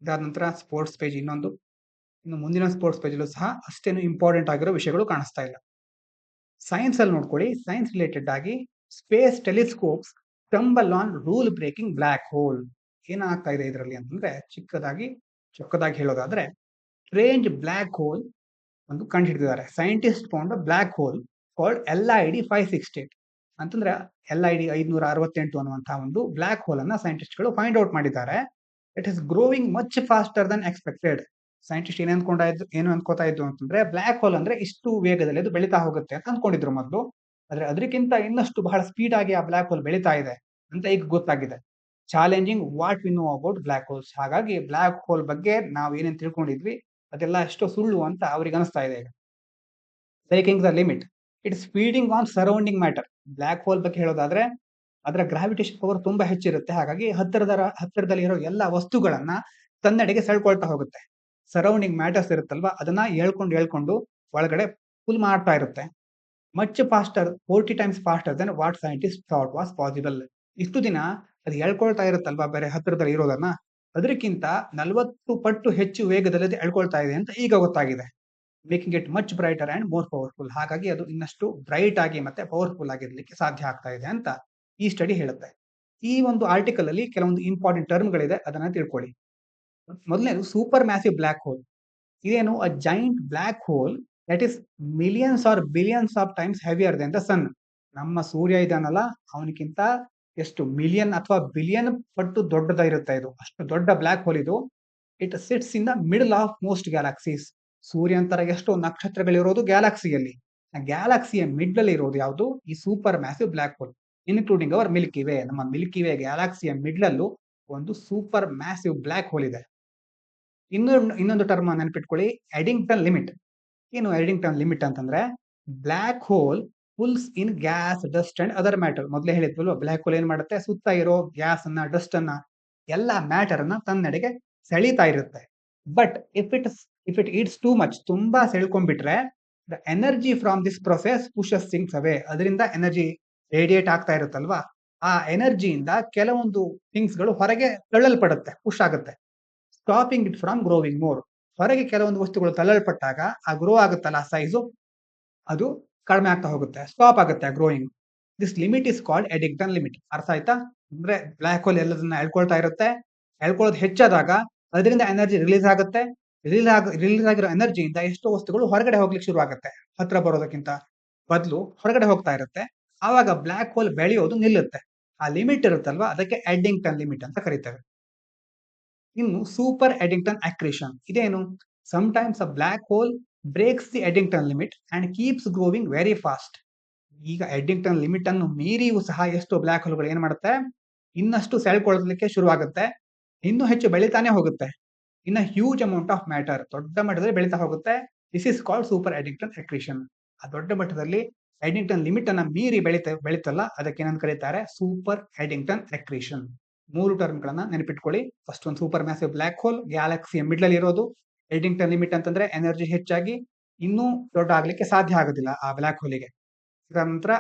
ಇದಾದ ನಂತರ ಸ್ಪೋರ್ಟ್ಸ್ ಪೇಜ್ ಇನ್ನು ಮುಂದಿನ ಸ್ಪೋರ್ಟ್ಸ್ ಪೇಜಲ್ಲೂ ಸಹ ಅಷ್ಟೇನು ಇಂಪಾರ್ಟೆಂಟ್ ಆಗಿರೋ ವಿಷಯಗಳು ಕಾಣಿಸ್ತಾ ಇಲ್ಲ. ಸೈನ್ಸ್ ಅಲ್ಲಿ ನೋಡ್ಕೊಳ್ಳಿ, ಸೈನ್ಸ್ ರಿಲೇಟೆಡ್ ಆಗಿ space telescopes stumble on rule breaking black hole. ಏನಾಗ್ತಾ ಇದೆ ಇದರಲ್ಲಿ ಅಂತಂದ್ರೆ, ಚೊಕ್ಕದಾಗಿ ಹೇಳೋದಾದ್ರೆ, ಸ್ಟ್ರೇಂಜ್ ಬ್ಲ್ಯಾಕ್ ಹೋಲ್ ಒಂದು ಕಂಡು ಹಿಡಿದಿದ್ದಾರೆ. Scientist found black hole called LID 568 ಅಂತಂದ್ರೆ LID 568 ಅನ್ನುವಂತಹ ಒಂದು ಬ್ಲ್ಯಾಕ್ ಹೋಲ್ ಅನ್ನ ಸೈಂಟಿಸ್ಟ್ಗಳು ಫೈಂಡ್ ಔಟ್ ಮಾಡಿದ್ದಾರೆ. It is growing much faster Dhan expected. Scientist ಏನು ಅನ್ಕೋತಾ ಇದ್ರು ಅಂತಂದ್ರೆ, ಬ್ಲ್ಯಾಕ್ ಹೋಲ್ ಅಂದ್ರೆ ಇಷ್ಟು ವೇಗದಲ್ಲಿ ಅದು ಬೆಳೀತಾ ಹೋಗುತ್ತೆ ಅಂತ ಅನ್ಕೊಂಡಿದ್ರು ಮೊದಲು. ಆದ್ರೆ ಅದಕ್ಕಿಂತ ಇನ್ನಷ್ಟು ಬಹಳ ಸ್ಪೀಡ್ ಆಗಿ ಆ ಬ್ಲ್ಯಾಕ್ ಹೋಲ್ ಬೆಳೀತಾ ಇದೆ ಅಂತ ಈಗ ಗೊತ್ತಾಗಿದೆ. Challenging what we know about black holes. ಹಾಗಾಗಿ ಬ್ಲ್ಯಾಕ್ ಹೋಲ್ ಬಗ್ಗೆ ನಾವು ಏನೇನು ತಿಳ್ಕೊಂಡಿದ್ವಿ ಅದೆಲ್ಲ ಎಷ್ಟೋ ಸುಳ್ಳು ಅಂತ ಅವ್ರಿಗೆ ಅನಿಸ್ತಾ ಇದೆ ಈಗ. Breaking the limit, it's feeding on surrounding matter. Black hole ಬಗ್ಗೆ ಹೇಳೋದಾದ್ರೆ, ಅದರ ಗ್ರಾವಿಟೇಷನ್ ಪವರ್ ತುಂಬಾ ಹೆಚ್ಚಿರುತ್ತೆ. ಹಾಗಾಗಿ ಹತ್ತಿರದಲ್ಲಿ ಇರೋ ಎಲ್ಲ ವಸ್ತುಗಳನ್ನ ತನ್ನೆಡೆಗೆ ಸೆಳ್ಕೊಳ್ತಾ ಹೋಗುತ್ತೆ. ಸರೌಂಡಿಂಗ್ ಮ್ಯಾಟರ್ಸ್ ಇರುತ್ತಲ್ವಾ, ಅದನ್ನ ಹೇಳ್ಕೊಂಡು ಒಳಗಡೆ ಪುಲ್ ಮಾಡ್ತಾ ಇರುತ್ತೆ. Much faster, 40 times faster then what scientist thought was possible. ಇಷ್ಟು ದಿನ ಅದು ಹೇಳ್ಕೊಳ್ತಾ ಇರುತ್ತಲ್ವಾ ಬೇರೆ ಹತ್ತಿರದಲ್ಲಿ ಇರೋದನ್ನ, ಅದಕ್ಕಿಂತ 40 ಪಟ್ಟು ಹೆಚ್ಚು ವೇಗದಲ್ಲಿ ಅದು ಎಳ್ಕೊಳ್ತಾ ಇದೆ ಅಂತ ಈಗ ಗೊತ್ತಾಗಿದೆ. Making it much brighter and more powerful. ಹಾಗಾಗಿ ಅದು ಇನ್ನಷ್ಟು ಬ್ರೈಟ್ ಆಗಿ ಮತ್ತೆ ಪವರ್ಫುಲ್ ಆಗಿರ್ಲಿಕ್ಕೆ ಸಾಧ್ಯ ಆಗ್ತಾ ಇದೆ ಅಂತ ಈ ಸ್ಟಡಿ ಹೇಳುತ್ತೆ. ಈ ಒಂದು ಆರ್ಟಿಕಲ್ ಅಲ್ಲಿ ಕೆಲವೊಂದು ಇಂಪಾರ್ಟೆಂಟ್ ಟರ್ಮ್ಗಳಿದೆ, ಅದನ್ನ ತಿಳ್ಕೊಳ್ಳಿ. ಮೊದಲನೇದು ಸೂಪರ್ ಮ್ಯಾಸಿವ್ ಬ್ಲ್ಯಾಕ್ ಹೋಲ್. ಇದೇನು? A giant black hole that is millions or billions of times heavier than the sun. ನಮ್ಮ ಸೂರ್ಯ ಇದಾನಲ್ಲ, ಅವನಿಗಿಂತ ಎಷ್ಟು ಮಿಲಿಯನ್ ಅಥವಾ ಬಿಲಿಯನ್ ಪಟ್ಟು ದೊಡ್ಡದಾಗಿರುತ್ತೆ ಇದು. ಅಷ್ಟು ದೊಡ್ಡ ಬ್ಲ್ಯಾಕ್ ಹೋಲ್ ಇದು. It sits in the middle of most galaxies. ಸೂರ್ಯನ ತರ ಎಷ್ಟೋ ನಕ್ಷತ್ರಗಳಿರೋದು ಗ್ಯಾಲಕ್ಸಿಯಲ್ಲಿ. ಆ ಗ್ಯಾಲಕ್ಸಿಯ ಮಿಡ್ ಅಲ್ಲಿ ಇರೋದು ಯಾವುದು? ಈ super massive black hole, including our milky way. ನಮ್ಮ ಮಿಲ್ಕಿ ವೇ ಗ್ಯಾಲಕ್ಸಿಯ ಮಿಡ್ ಅಲ್ಲೂ ಒಂದು ಸೂಪರ್ ಮ್ಯಾಸಿವ್ ಬ್ಲ್ಯಾಕ್ ಹೋಲ್ ಇದೆ. ಇನ್ನೊಂದು ಟರ್ಮ್ ನೆನಪಿಟ್ಕೊಳ್ಳಿ, ಎಡಿಂಗ್ಟನ್ ಲಿಮಿಟ್. ಏನು ಎಡಿಂಗ್ಟನ್ ಲಿಮಿಟ್ ಅಂತಂದ್ರೆ, black hole pulls in gas, dust and other matter. ಮೊದಲೇ ಹೇಳಿದ್ವಲ್ವ, ಬ್ಲ್ಯಾಕ್ ಹೋಲ್ ಏನ್ ಮಾಡುತ್ತೆ? ಸುತ್ತ ಇರೋ ಗ್ಯಾಸ್ ಅನ್ನ, ಡಸ್ಟ್ ಅನ್ನ, ಎಲ್ಲ ಮ್ಯಾಟರ್ ಅನ್ನ ತನ್ನೆಡೆಗೆ ಸೆಳೀತಾ ಇರುತ್ತೆ. But if it eats too much, ತುಂಬಾ ಸೆಳ್ಕೊಂಡ್ಬಿಟ್ರೆ, the energy from this process pushes things away. ಅದರಿಂದ ಎನರ್ಜಿ ರೇಡಿಯೇಟ್ ಆಗ್ತಾ ಇರುತ್ತಲ್ವಾ, ಆ ಎನರ್ಜಿಯಿಂದ ಕೆಲವೊಂದು ಥಿಂಗ್ಸ್ ಗಳು ಹೊರಗೆ ತಳ್ಳಲ್ಪಡುತ್ತೆ, ಪುಷ್ ಆಗುತ್ತೆ. Stopping it from growing more. ಹೊರಗೆ ಕೆಲವೊಂದು ವಸ್ತುಗಳು ತಳ್ಳಲ್ಪಟ್ಟಾಗ ಆ ಗ್ರೋ ಆಗುತ್ತಲ್ಲ ಸೈಜು, ಅದು ಕಡಿಮೆ ಆಗ್ತಾ ಹೋಗುತ್ತೆ, ಸ್ಟಾಪ್ ಆಗುತ್ತೆ growing. This limit is called Eddington limit. ಅರ್ಥ ಆಯ್ತಾ? ಅಂದ್ರೆ ಬ್ಲ್ಯಾಕ್ ಹೋಲ್ ಎಲ್ಲದನ್ನ ಎಳ್ಕೊಳ್ತಾ ಇರುತ್ತೆ. ಎಳ್ಕೊಳ್ಳೋದು ಹೆಚ್ಚಾದಾಗ ಅದರಿಂದ ಎನರ್ಜಿ ರಿಲೀಸ್ ಆಗುತ್ತೆ. ರಿಲೀಸ್ ಆಗಿರೋ ಎನರ್ಜಿಯಿಂದ ಎಷ್ಟೋ ವಸ್ತುಗಳು ಹೊರಗಡೆ ಹೋಗ್ಲಿಕ್ಕೆ ಶುರು ಆಗುತ್ತೆ. ಹತ್ರ ಬರೋದಕ್ಕಿಂತ ಬದಲು ಹೊರಗಡೆ ಹೋಗ್ತಾ ಇರುತ್ತೆ. ಆವಾಗ ಬ್ಲ್ಯಾಕ್ ಹೋಲ್ ಬೆಳೆಯೋದು ನಿಲ್ಲುತ್ತೆ. ಆ ಲಿಮಿಟ್ ಇರುತ್ತಲ್ವಾ, ಅದಕ್ಕೆ ಎಡಿಂಗ್ಟನ್ ಲಿಮಿಟ್ ಅಂತ ಕರೀತೇವೆ. ಇನ್ನು ಸೂಪರ್ ಎಡಿಂಗ್ಟನ್ ಅಕ್ರೀಷನ್. ಇದೇನು? Sometimes a black hole breaks the Eddington limit and keeps growing very fast. ಈಗ ಎಡಿಂಗ್ಟನ್ ಲಿಮಿಟ್ ಅನ್ನು ಮೀರಿಯೂ ಸಹ ಎಷ್ಟೋ ಬ್ಲ್ಯಾಕ್ ಹೋಲ್ಗಳು ಏನ್ ಮಾಡುತ್ತೆ? ಇನ್ನಷ್ಟು ಸೆಳ್ಕೊಳ್ಳಲಿಕ್ಕೆ ಶುರುವಾಗುತ್ತೆ, ಇನ್ನೂ ಹೆಚ್ಚು ಬೆಳಿತಾನೆ ಹೋಗುತ್ತೆ. In huge amount of matter, ದೊಡ್ಡ ಮಟ್ಟದಲ್ಲಿ ಬೆಳೀತಾ ಹೋಗುತ್ತೆ. This is called super Eddington accretion. ಆ ದೊಡ್ಡ ಮಟ್ಟದಲ್ಲಿ ಎಡಿಂಗ್ಟನ್ ಲಿಮಿಟ್ ಅನ್ನ ಮೀರಿ ಬೆಳೀತಲ್ಲ, ಅದಕ್ಕೆ ಏನಂತ ಕರೀತಾರೆ? Super Eddington ಅಕ್ರೀಷನ್. 3 ಟರ್ಮ್ ಗಳನ್ನ ನೆನಪಿಟ್ಕೊಳ್ಳಿ. ಫಸ್ಟ್ ಒಂದು ಸೂಪರ್ ಮ್ಯಾಸಿವ್ ಬ್ಲ್ಯಾಕ್ ಹೋಲ್, ಗ್ಯಾಲಕ್ಸಿಯ ಮಿಡ್ಲ್ ಅಲ್ಲಿ ಇರೋದು. ಎಡಿಂಗ್ಟನ್ ಲಿಮಿಟ್ ಅಂತಂದ್ರೆ ಎನರ್ಜಿ ಹೆಚ್ಚಾಗಿ ಇನ್ನೂ ದೊಡ್ಡ ಆಗ್ಲಿಕ್ಕೆ ಸಾಧ್ಯ ಆಗೋದಿಲ್ಲ ಆ ಬ್ಲ್ಯಾಕ್ ಹೋಲಿಗೆ. ನಂತರ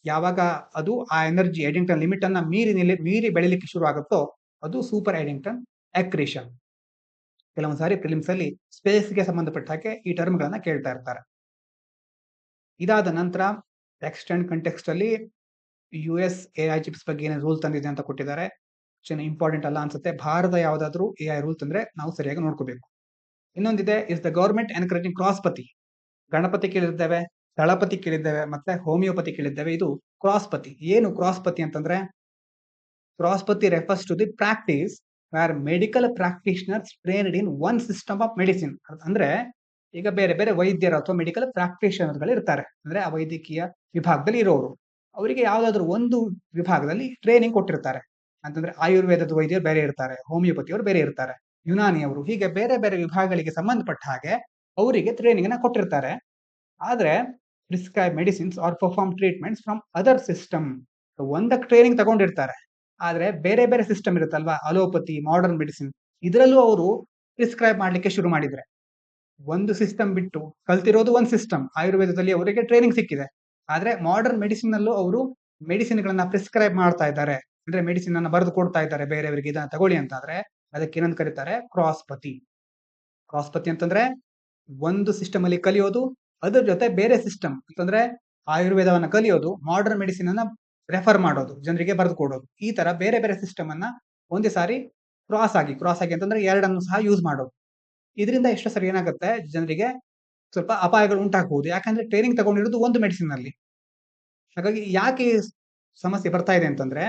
ಯಾವಾಗ ಅದು ಆ ಎನರ್ಜಿ ಎಡಿಂಗ್ಟನ್ ಲಿಮಿಟ್ ಅನ್ನ ಮೀರಿ ಬೆಳಿಲಿಕ್ಕೆ ಶುರು ಆಗುತ್ತೋ, ಅದು ಸೂಪರ್ ಎಡಿಂಗ್ಟನ್ ಅಕ್ರೀಷನ್. ಕೆಲವೊಂದು ಸಾರಿ ಪ್ರಿಲಿಮ್ಸ್ ಅಲ್ಲಿ ಸ್ಪೇಸ್ಗೆ ಸಂಬಂಧಪಟ್ಟ ಹಾಗೆ ಈ ಟರ್ಮ್ ಗಳನ್ನ ಕೇಳ್ತಾ ಇರ್ತಾರೆ. ಇದಾದ ನಂತರ ಟೆಕ್ಸ್ಟ್ ಅಂಡ್ ಕಂಟೆಕ್ಸ್ಟ್ ಅಲ್ಲಿ US AI ಚಿಪ್ಸ್ ಬಗ್ಗೆ ಏನೇನು ರೂಲ್ ತಂದಿದೆ ಅಂತ ಕೊಟ್ಟಿದ್ದಾರೆ. ಇಂಪಾರ್ಟೆಂಟ್ ಅಲ್ಲ ಅನ್ಸುತ್ತೆ. ಭಾರತ ಯಾವ್ದಾದ್ರು AI ರೂಲ್ ತಂದ್ರೆ ನಾವು ಸರಿಯಾಗಿ ನೋಡ್ಕೋಬೇಕು. ಇನ್ನೊಂದಿದೆ, is the government encouraging crosspathy. Ganapati ಕೇಳಿದ್ದೇವೆ, ದಳಪತಿ ಕೇಳಿದ್ದೇವೆ, ಮತ್ತೆ ಹೋಮಿಯೋಪತಿ ಕೇಳಿದ್ದೇವೆ. ಇದು ಕ್ರಾಸ್ಪತಿ. ಏನು ಕ್ರಾಸ್ಪತಿ ಅಂತಂದ್ರೆ, crosspathy refers to the practice where medical practitioners trained in one system of medicine. ಅಂದ್ರೆ ಈಗ ಬೇರೆ ಬೇರೆ ವೈದ್ಯರು ಅಥವಾ ಮೆಡಿಕಲ್ ಪ್ರಾಕ್ಟೀಷನರ್ಗಳು ಇರ್ತಾರೆ. ಅಂದ್ರೆ ಆ ವೈದ್ಯಕೀಯ ವಿಭಾಗದಲ್ಲಿ ಇರೋರು. ಅವರಿಗೆ ಯಾವುದಾದ್ರೂ ಒಂದು ವಿಭಾಗದಲ್ಲಿ ಟ್ರೈನಿಂಗ್ ಕೊಟ್ಟಿರ್ತಾರೆ. ಅಂತಂದ್ರೆ ಆಯುರ್ವೇದದ ವೈದ್ಯರು ಬೇರೆ ಇರ್ತಾರೆ, ಹೋಮಿಯೋಪತಿಯವರು ಬೇರೆ ಇರ್ತಾರೆ, ಯುನಾನಿಯವರು ಹೀಗೆ ಬೇರೆ ಬೇರೆ ವಿಭಾಗಗಳಿಗೆ ಸಂಬಂಧಪಟ್ಟ ಹಾಗೆ ಅವರಿಗೆ ಟ್ರೈನಿಂಗ್ ಅನ್ನ ಕೊಟ್ಟಿರ್ತಾರೆ. ಆದ್ರೆ prescribe medicines or perform treatments from other system. ಒಂದಕ್ಕೆ ಟ್ರೈನಿಂಗ್ ತಗೊಂಡಿರ್ತಾರೆ. ಆದ್ರೆ ಬೇರೆ ಬೇರೆ ಸಿಸ್ಟಮ್ ಇರುತ್ತಲ್ವಾ, ಅಲೋಪತಿ, ಮಾಡರ್ನ್ ಮೆಡಿಸಿನ್, ಇದರಲ್ಲೂ ಅವರು ಪ್ರಿಸ್ಕ್ರೈಬ್ ಮಾಡ್ಲಿಕ್ಕೆ ಶುರು ಮಾಡಿದ್ರೆ ಒಂದು ಸಿಸ್ಟಮ್ ಬಿಟ್ಟು ಕಲ್ತಿರೋದು ಒಂದು ಸಿಸ್ಟಮ್. ಆಯುರ್ವೇದದಲ್ಲಿ ಅವರಿಗೆ ಟ್ರೈನಿಂಗ್ ಸಿಕ್ಕಿದೆ. ಆದ್ರೆ ಮಾಡರ್ನ್ ಮೆಡಿಸಿನ್ ನಲ್ಲೂ ಅವರು ಮೆಡಿಸಿನ್ ಗಳನ್ನ ಪ್ರಿಸ್ಕ್ರೈಬ್ ಮಾಡ್ತಾ ಇದ್ದಾರೆ. ಅಂದ್ರೆ ಮೆಡಿಸಿನ್ ಅನ್ನ ಬರೆದು ಕೊಡ್ತಾ ಇದ್ದಾರೆ ಬೇರೆಯವರಿಗೆ, ಇದನ್ನ ತಗೊಳ್ಳಿ ಅಂತ. ಆದ್ರೆ ಅದಕ್ಕೆ ಏನಂತ ಕರೀತಾರೆ? ಕ್ರಾಸ್ಪತಿ. ಕ್ರಾಸ್ಪತಿ ಅಂತಂದ್ರೆ ಒಂದು ಸಿಸ್ಟಮ್ ಅಲ್ಲಿ ಕಲಿಯೋದು, ಅದ್ರ ಜೊತೆ ಬೇರೆ ಸಿಸ್ಟಮ್ ಅಂತಂದ್ರೆ ಆಯುರ್ವೇದವನ್ನ ಕಲಿಯೋದು, ಮಾಡರ್ನ್ ಮೆಡಿಸಿನ್ ಅನ್ನ ರೆಫರ್ ಮಾಡೋದು, ಜನರಿಗೆ ಬರೆದು ಕೊಡೋದು. ಈ ತರ ಬೇರೆ ಬೇರೆ ಸಿಸ್ಟಮ್ ಅನ್ನ ಒಂದೇ ಸಾರಿ ಕ್ರಾಸ್ ಆಗಿ ಅಂತಂದ್ರೆ ಎರಡನ್ನು ಸಹ ಯೂಸ್ ಮಾಡೋದು. ಇದರಿಂದ ಎಷ್ಟೋ ಸರಿ ಏನಾಗುತ್ತೆ, ಜನರಿಗೆ ಸ್ವಲ್ಪ ಅಪಾಯಗಳು ಉಂಟಾಗಬಹುದು. ಯಾಕಂದ್ರೆ ಟ್ರೈನಿಂಗ್ ತಗೊಂಡಿರೋದು ಒಂದು ಮೆಡಿಸಿನ್ ಅಲ್ಲಿ. ಹಾಗಾಗಿ ಯಾಕೆ ಈ ಸಮಸ್ಯೆ ಬರ್ತಾ ಇದೆ ಅಂತಂದ್ರೆ,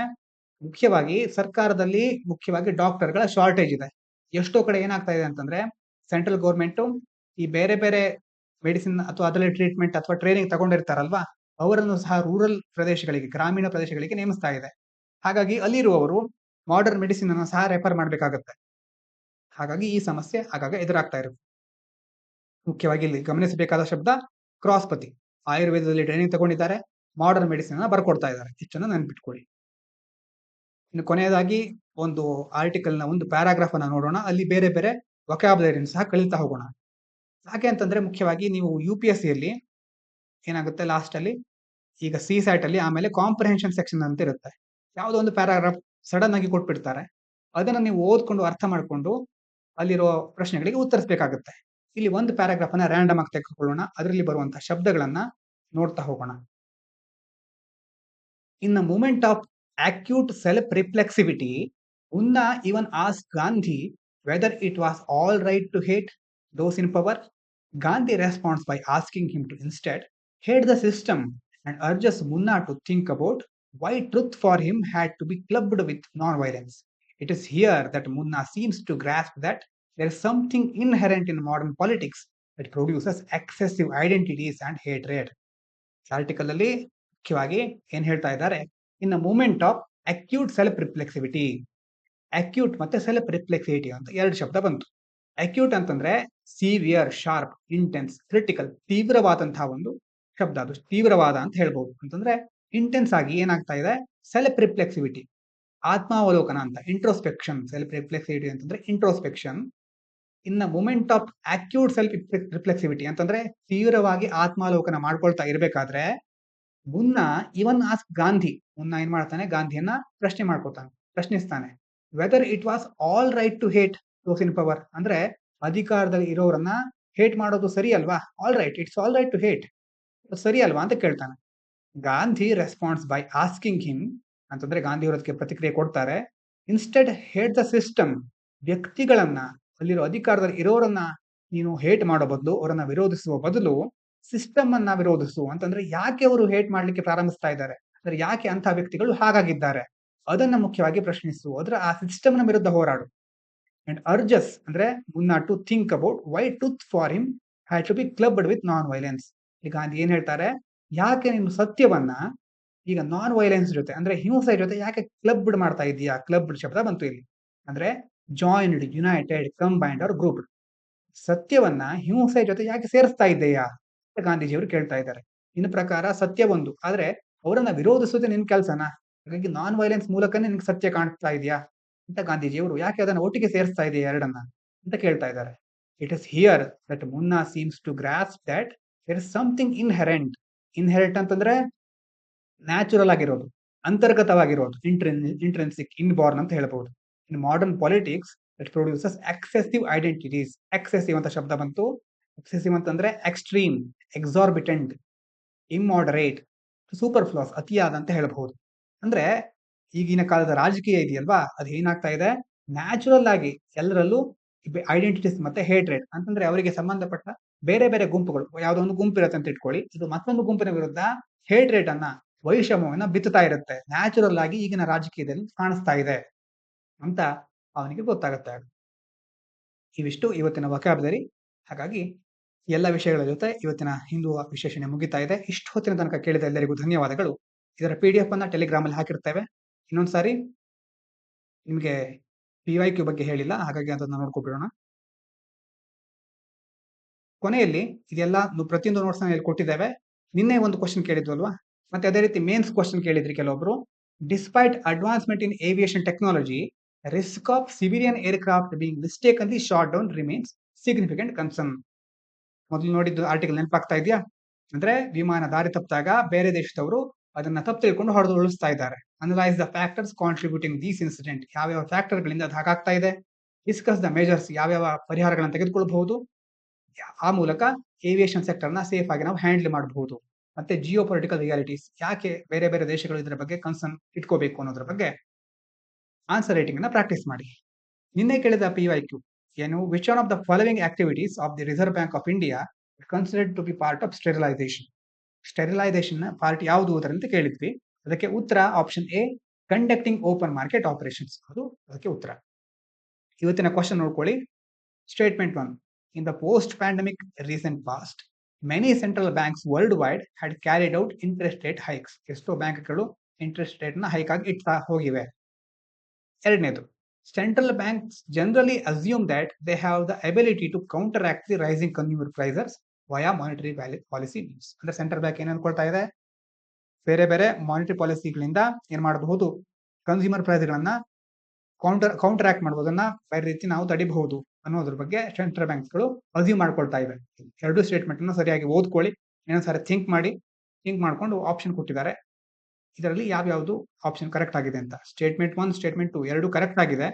ಮುಖ್ಯವಾಗಿ ಸರ್ಕಾರದಲ್ಲಿ ಮುಖ್ಯವಾಗಿ ಡಾಕ್ಟರ್‌ಗಳ ಶಾರ್ಟೇಜ್ ಇದೆ. ಎಷ್ಟೋ ಕಡೆ ಏನಾಗ್ತಾ ಇದೆ ಅಂತಂದ್ರೆ, ಸೆಂಟ್ರಲ್ ಗವರ್ನಮೆಂಟ್ ಈ ಬೇರೆ ಬೇರೆ ಮೆಡಿಸಿನ್ ಅಥವಾ ಅದರಲ್ಲಿ ಟ್ರೀಟ್ಮೆಂಟ್ ಅಥವಾ ಟ್ರೈನಿಂಗ್ ತಗೊಂಡಿರ್ತಾರಲ್ವಾ, ಅವರನ್ನು ಸಹ ರೂರಲ್ ಪ್ರದೇಶಗಳಿಗೆ, ಗ್ರಾಮೀಣ ಪ್ರದೇಶಗಳಿಗೆ ನೇಮಿಸ್ತಾ ಇದೆ. ಹಾಗಾಗಿ ಅಲ್ಲಿರುವವರು ಮಾಡರ್ನ್ ಮೆಡಿಸಿನ್ ಅನ್ನು ಸಹ ರೆಫರ್ ಮಾಡಬೇಕಾಗುತ್ತೆ. ಹಾಗಾಗಿ ಈ ಸಮಸ್ಯೆ ಆಗಾಗ ಎದುರಾಗ್ತಾ ಇರುತ್ತೆ. ಮುಖ್ಯವಾಗಿ ಇಲ್ಲಿ ಗಮನಿಸಬೇಕಾದ ಶಬ್ದ ಕ್ರಾಸ್‌ಪತಿ. ಆಯುರ್ವೇದದಲ್ಲಿ ಟ್ರೈನಿಂಗ್ ತಗೊಂಡಿದ್ದಾರೆ, ಮಾಡರ್ನ್ ಮೆಡಿಸಿನ್ ಅನ್ನ ಬರ್ಕೊಡ್ತಾ ಇದ್ದಾರೆ. ಇಷ್ಟನ್ನ ನೆನಪಿಟ್ಕೊಳ್ಳಿ. ಇನ್ನು ಕೊನೆಯದಾಗಿ ಒಂದು ಆರ್ಟಿಕಲ್‌ನ ಒಂದು ಪ್ಯಾರಾಗ್ರಾಫ್ ಅನ್ನ ನೋಡೋಣ. ಅಲ್ಲಿ ಬೇರೆ ಬೇರೆ ವೊಕ್ಯಾಬ್ಯುಲರಿಯನ್ನು ಸಹ ಕಲಿತಾ ಹೋಗೋಣ. ಯಾಕೆ ಅಂತಂದ್ರೆ ಮುಖ್ಯವಾಗಿ ನೀವು UPSCಯಲ್ಲಿ ಏನಾಗುತ್ತೆ ಲಾಸ್ಟ್ ಅಲ್ಲಿ, ಈಗ CSAT ಅಲ್ಲಿ ಆಮೇಲೆ ಕಾಂಪ್ರಿಹೆನ್ಷನ್ ಸೆಕ್ಷನ್ ಅಂತ ಇರುತ್ತೆ. ಯಾವುದೋ ಒಂದು ಪ್ಯಾರಾಗ್ರಾಫ್ ಸಡನ್ ಆಗಿ ಕೊಟ್ಬಿಡ್ತಾರೆ. ಅದನ್ನ ನೀವು ಓದ್ಕೊಂಡು ಅರ್ಥ ಮಾಡ್ಕೊಂಡು ಅಲ್ಲಿರೋ ಪ್ರಶ್ನೆಗಳಿಗೆ ಉತ್ತರಿಸಬೇಕಾಗುತ್ತೆ. ಇಲ್ಲಿ ಒಂದು ಪ್ಯಾರಾಗ್ರಾಫ್ ಅನ್ನ ರಾಂಡಮ್ ಆಗಿ ತೆಗೆದುಕೊಳ್ಳೋಣ. ಅದರಲ್ಲಿ ಬರುವಂತಹ ಶಬ್ದಗಳನ್ನ ನೋಡ್ತಾ ಹೋಗೋಣ. In a moment of acute self-reflexivity, Unna even asked Gandhi whether it was all right to hate those in power. Gandhi responds by asking him to instead hate the system and urges Munna to think about why truth for him had to be clubbed with non-violence. It is here that Munna seems to grasp that there is something inherent in modern politics that produces excessive identities and hatred. Article ಅಲ್ಲಿ ಮುಖ್ಯವಾಗಿ ಏನ್ ಹೇಳ್ತಾ ಇದ್ದಾರೆ, in a moment of acute self reflexivity. Acute ಮತ್ತೆ self reflexivity ಅಂತ ಎರಡು ಶಬ್ದ ಬಂತು. ಅಕ್ಯೂಟ್ ಅಂತಂದ್ರೆ ಸಿವಿಯರ್, ಶಾರ್ಪ್, ಇಂಟೆನ್ಸ್, ಕ್ರಿಟಿಕಲ್, ತೀವ್ರವಾದಂತಹ ಒಂದು ಶಬ್ದ. ಅದು ತೀವ್ರವಾದ ಅಂತ ಹೇಳ್ಬಹುದು. ಅಂತಂದ್ರೆ ಇಂಟೆನ್ಸ್ ಆಗಿ ಏನಾಗ್ತಾ ಇದೆ, ಸೆಲ್ಫ್ ರಿಫ್ಲೆಕ್ಸಿವಿಟಿ, ಆತ್ಮಾವಲೋಕನ ಅಂತ. ಇಂಟ್ರೋಸ್ಪೆಕ್ಷನ್, ಸೆಲ್ಫ್ ರಿಫ್ಲೆಕ್ಸಿವಿಟಿ ಅಂತಂದ್ರೆ introspection. In the moment of acute self reflexivity ಅಂತಂದ್ರೆ ತೀವ್ರವಾಗಿ ಆತ್ಮಾವಲೋಕನ ಮಾಡ್ಕೊಳ್ತಾ ಇರ್ಬೇಕಾದ್ರೆ ಮುನ್ನ ಇವನ್ ಆಸ್ಕ್ ಗಾಂಧಿ, ಮುನ್ನ ಏನ್ ಮಾಡ್ತಾನೆ, ಗಾಂಧಿಯನ್ನ ಪ್ರಶ್ನಿಸ್ತಾನೆ. Whether it was all right to hate those in power. ಅಂದ್ರೆ ಅಧಿಕಾರದಲ್ಲಿ ಇರೋರನ್ನ ಹೇಟ್ ಮಾಡೋದು ಸರಿ ಅಲ್ವಾ? All right, it's all right to hate, ಸರಿ ಅಲ್ವಾ ಅಂತ ಕೇಳ್ತಾನೆ. Gandhi responds by asking him ಅಂತಂದ್ರೆ ಗಾಂಧಿ ಅವರದಕ್ಕೆ ಪ್ರತಿಕ್ರಿಯೆ ಕೊಡ್ತಾರೆ. ಇನ್ಸ್ಟೆಡ್ ಹೇಟ್ ದ ಸಿಸ್ಟಮ್, ವ್ಯಕ್ತಿಗಳನ್ನ, ಅಲ್ಲಿರೋ ಅಧಿಕಾರದಲ್ಲಿ ಇರೋರನ್ನ ನೀನು ಹೇಟ್ ಮಾಡೋ ಬದಲು, ಅವರನ್ನ ವಿರೋಧಿಸುವ ಬದಲು ಸಿಸ್ಟಮ್ ಅನ್ನ ವಿರೋಧಿಸು. ಅಂತಂದ್ರೆ ಯಾಕೆ ಅವರು ಹೇಟ್ ಮಾಡ್ಲಿಕ್ಕೆ ಪ್ರಾರಂಭಿಸ್ತಾ ಇದ್ದಾರೆ, ಅಂದ್ರೆ ಯಾಕೆ ಅಂತ ವ್ಯಕ್ತಿಗಳು ಹಾಗಾಗಿದ್ದಾರೆ, ಅದನ್ನ ಮುಖ್ಯವಾಗಿ ಪ್ರಶ್ನಿಸು. ಅದರ ಆ ಸಿಸ್ಟಮ್ ನ ವಿರುದ್ಧ ಹೋರಾಡು. ಅಂಡ್ ಅರ್ಜಸ್ ಅಂದ್ರೆ Munna to think about why truth for him had to be clubbed with non violence. ಈಗ ಗಾಂಧಿ ಏನ್ ಹೇಳ್ತಾರೆ, ಯಾಕೆ ನೀನು ಸತ್ಯವನ್ನ ಈಗ ನಾನ್ ವೈಲೆನ್ಸ್ ಜೊತೆ ಅಂದ್ರೆ ಹಿಂಸೆ ಜೊತೆ ಯಾಕೆ ಕ್ಲಬ್ಡ್ ಮಾಡ್ತಾ ಇದೀಯಾ? ಕ್ಲಬ್ಡ್ ಶಬ್ದ ಬಂತು ಇಲ್ಲಿ. ಅಂದ್ರೆ joined, united, combined or grouped. ಸತ್ಯವನ್ನ ಹಿಂಸೆ ಜೊತೆ ಯಾಕೆ ಸೇರಿಸ್ತಾ ಇದ್ದೀಯಾ ಅಂತ ಗಾಂಧೀಜಿಯವರು ಕೇಳ್ತಾ ಇದ್ದಾರೆ. ನಿನ್ನ ಪ್ರಕಾರ ಸತ್ಯ ಒಂದು, ಆದ್ರೆ ಅವರನ್ನ ವಿರೋಧಿಸೋದೇ ನಿನ್ ಕೆಲಸನ, ಹಾಗಾಗಿ ನಾನ್ ವೈಲೆನ್ಸ್ ಮೂಲಕನೇ ನಿನ್ಗೆ ಸತ್ಯ ಕಾಣಿಸ್ತಾ ಇದೆಯಾ ಅಂತ ಗಾಂಧೀಜಿಯವರು ಯಾಕೆ ಅದನ್ನ ಒಟ್ಟಿಗೆ ಸೇರಿಸ್ತಾ ಇದೆಯಾ ಎರಡನ್ನ ಅಂತ ಕೇಳ್ತಾ ಇದ್ದಾರೆ. It is here that Munna seems to grasp that there is something inherent. Inherent ಅಂತಂದ್ರೆ ನ್ಯಾಚುರಲ್ ಆಗಿರೋದು, ಅಂತರ್ಗತವಾಗಿರೋದು, ಇಂಟ್ರೆನ್ಸಿಕ್, ಇನ್ಬಾರ್ನ್ ಅಂತ ಹೇಳ್ಬಹುದು. In modern politics that produces excessive identities. Excessive ಅಂತ ಶಬ್ದ ಬಂತು. ಎಕ್ಸೆಸಿವ್ ಅಂತಂದ್ರೆ extreme, exorbitant, immoderate, superfluous, ಅತಿಯಾದ ಅಂತ ಹೇಳಬಹುದು. ಅಂದ್ರೆ ಈಗಿನ ಕಾಲದ ರಾಜಕೀಯ ಇದೆಯಲ್ವಾ, ಅದು ಏನಾಗ್ತಾ ಇದೆ, ನ್ಯಾಚುರಲ್ ಆಗಿ ಎಲ್ಲರಲ್ಲೂ ಐಡೆಂಟಿಟೀಸ್ ಮತ್ತೆ ಹೇಟ್ರೇಟ್ ಅಂತಂದ್ರೆ ಅವರಿಗೆ ಸಂಬಂಧಪಟ್ಟ ಬೇರೆ ಬೇರೆ ಗುಂಪುಗಳು, ಯಾವುದೋ ಒಂದು ಗುಂಪು ಇರುತ್ತೆ ಅಂತ ಇಟ್ಕೊಳ್ಳಿ, ಇದು ಮತ್ತೊಂದು ಗುಂಪಿನ ವಿರುದ್ಧ ಹೇಟ್ರೇಟ್ ಅನ್ನ, ವೈಷಮ್ಯವನ್ನ ಬಿತ್ತುತ್ತಾ ಇರುತ್ತೆ. ನ್ಯಾಚುರಲ್ ಆಗಿ ಈಗಿನ ರಾಜಕೀಯದಲ್ಲಿ ಕಾಣಿಸ್ತಾ ಇದೆ ಅಂತ ಅವನಿಗೆ ಗೊತ್ತಾಗುತ್ತೆ. ಇವಿಷ್ಟು ಇವತ್ತಿನ ವೊಕ್ಯಾಬ್ಯುಲರಿ. ಹಾಗಾಗಿ ಎಲ್ಲ ವಿಷಯಗಳ ಜೊತೆ ಇವತ್ತಿನ ಹಿಂದೂ ವಿಶ್ಲೇಷಣೆ ಮುಗಿತಾ ಇದೆ. ಇಷ್ಟು ಹೊತ್ತಿನ ತನಕ ಕೇಳಿದ ಎಲ್ಲರಿಗೂ ಧನ್ಯವಾದಗಳು. ಇದರ PDF ಅನ್ನ ಟೆಲಿಗ್ರಾಮ್ ಅಲ್ಲಿ ಹಾಕಿರ್ತೇವೆ. ಇನ್ನೊಂದ್ಸಾರಿ ನಿಮಗೆ PYQ ಬಗ್ಗೆ ಹೇಳಿಲ್ಲ, ಹಾಗಾಗಿ ಅದನ್ನ ನೋಡ್ಕೊಬಿಡೋಣ. ಕೊನೆಯಲ್ಲಿ ಇದೆಲ್ಲ ಪ್ರತಿಯೊಂದು ನೋಟ್ಸ್ ಇಲ್ಲಿ ಕೊಟ್ಟಿದ್ದೇವೆ. ನಿನ್ನೆ ಒಂದು ಕ್ವಶನ್ ಕೇಳಿದ್ವು ಅಲ್ವಾ, ಮತ್ತೆ ಅದೇ ರೀತಿ ಮೇನ್ಸ್ ಕ್ವಶನ್ ಕೇಳಿದ್ರಿ ಕೆಲವೊಬ್ರು. Despite advancement in aviation technology, risk of civilian aircraft being mistakenly shot down remains significant concern. ಮೊದಲು ನೋಡಿದ್ದು ಆರ್ಟಿಕಲ್ ನೆನಪಾಗ್ತಾ ಇದೆಯಾ? ಅಂದ್ರೆ ವಿಮಾನ ದಾರಿ ತಪ್ಪಿದಾಗ ಬೇರೆ ದೇಶದವರು ಅದನ್ನ ತಪ್ಪು ತಿಳ್ಕೊಂಡು ಹೊಡೆದು ಉಳಿಸ್ತಾ ಇದ್ದಾರೆ. Analyse the factors contributing these incident, ಯಾವ್ಯಾವ ಫ್ಯಾಕ್ಟರ್ ಗಳಿಂದ ಅದು ಹಾಗಾಗ್ತಾ ಇದೆ. ಡಿಸ್ಕಸ್ ದ ಮೆಜರ್ಸ್, ಯಾವ್ಯಾವ ಪರಿಹಾರಗಳನ್ನು ತೆಗೆದುಕೊಳ್ಳಬಹುದು. ಆ ಮೂಲಕ ಏವಿಯೇಷನ್ ಸೆಕ್ಟರ್ ನ ಸೇಫ್ ಆಗಿ ನಾವು ಹ್ಯಾಂಡಲ್ ಮಾಡಬಹುದು. ಮತ್ತೆ ಜಿಯೋ ಪೊಲಿಟಿಕಲ್ ರಿಯಾಲಿಟೀಸ್, ಯಾಕೆ ಬೇರೆ ಬೇರೆ ದೇಶಗಳು ಇದರ ಬಗ್ಗೆ ಕನ್ಸರ್ನ್ ಇಟ್ಕೋಬೇಕು ಅನ್ನೋದ್ರ ಬಗ್ಗೆ ಆನ್ಸರ್ ರೈಟಿಂಗ್ ನ ಪ್ರಾಕ್ಟೀಸ್ ಮಾಡಿ. ನಿನ್ನೆ ಕೇಳಿದ PYQ ಏನು, which one of the following activities of the Reserve Bank of India considered to be part of sterilisation. Sterilisation ನ ಪಾರ್ಟ್ ಯಾವುದು ಅಂತ ಕೇಳಿದ್ವಿ. ಅದಕ್ಕೆ ಉತ್ತರ option A, conducting open market operations, ಅದು ಅದಕ್ಕೆ ಉತ್ತರ. ಇವತ್ತಿನ ಕ್ವಶನ್ ನೋಡ್ಕೊಳ್ಳಿ. Statement 1, in the post-pandemic recent past, many central banks worldwide had carried out interest rate hikes. ಎಷ್ಟೋ ಬ್ಯಾಂಕ್ಗಳು ಇಂಟ್ರೆಸ್ಟ್ ರೇಟ್ ನ ಹೈಕ್ ಆಗಿ ಇಡ್ತಾ ಹೋಗಿವೆ. ಎರಡನೇದು, central banks generally assume that they have the ability to counteract the rising consumer prices via monetary policy means. ಅಂದ್ರೆ central bank ಏನ್ ಅನ್ಕೊಳ್ತಾ ಇದೆ, ಬೇರೆ ಬೇರೆ ಮಾನಿಟರಿ ಪಾಲಿಸಿಗಳಿಂದ ಏನ್ ಮಾಡಬಹುದು, ಕನ್ಸ್ಯೂಮರ್ ಪ್ರೈಸ್ ಗಳನ್ನ ಕೌಂಟರ್ ಆಕ್ಟ್ ಮಾಡಬಹುದನ್ನ ಬೇರೆ ರೀತಿ ನಾವು ತಡಿಬಹುದು ಅನ್ನೋದ್ರ ಬಗ್ಗೆ ಸೆಂಟ್ರಲ್ ಬ್ಯಾಂಕ್ಸ್ಗಳು ಅಸ್ಯೂಮ್ ಮಾಡ್ಕೊಳ್ತಾ ಇವೆ. ಎರಡು ಸ್ಟೇಟ್ಮೆಂಟ್ ಅನ್ನು ಸರಿಯಾಗಿ ಓದ್ಕೊಳ್ಳಿ, ಇನ್ನೊಂದ್ಸಾರಿ ಥಿಂಕ್ ಮಾಡ್ಕೊಂಡು ಆಪ್ಷನ್ ಕೊಟ್ಟಿದ್ದಾರೆ. ಇದರಲ್ಲಿ ಯಾವ್ಯಾವುದು ಆಪ್ಷನ್ ಕರೆಕ್ಟ್ ಆಗಿದೆ ಅಂತ. ಸ್ಟೇಟ್ಮೆಂಟ್ 1, ಸ್ಟೇಟ್ಮೆಂಟ್ 2 ಎರಡು ಕರೆಕ್ಟ್ ಆಗಿದೆ.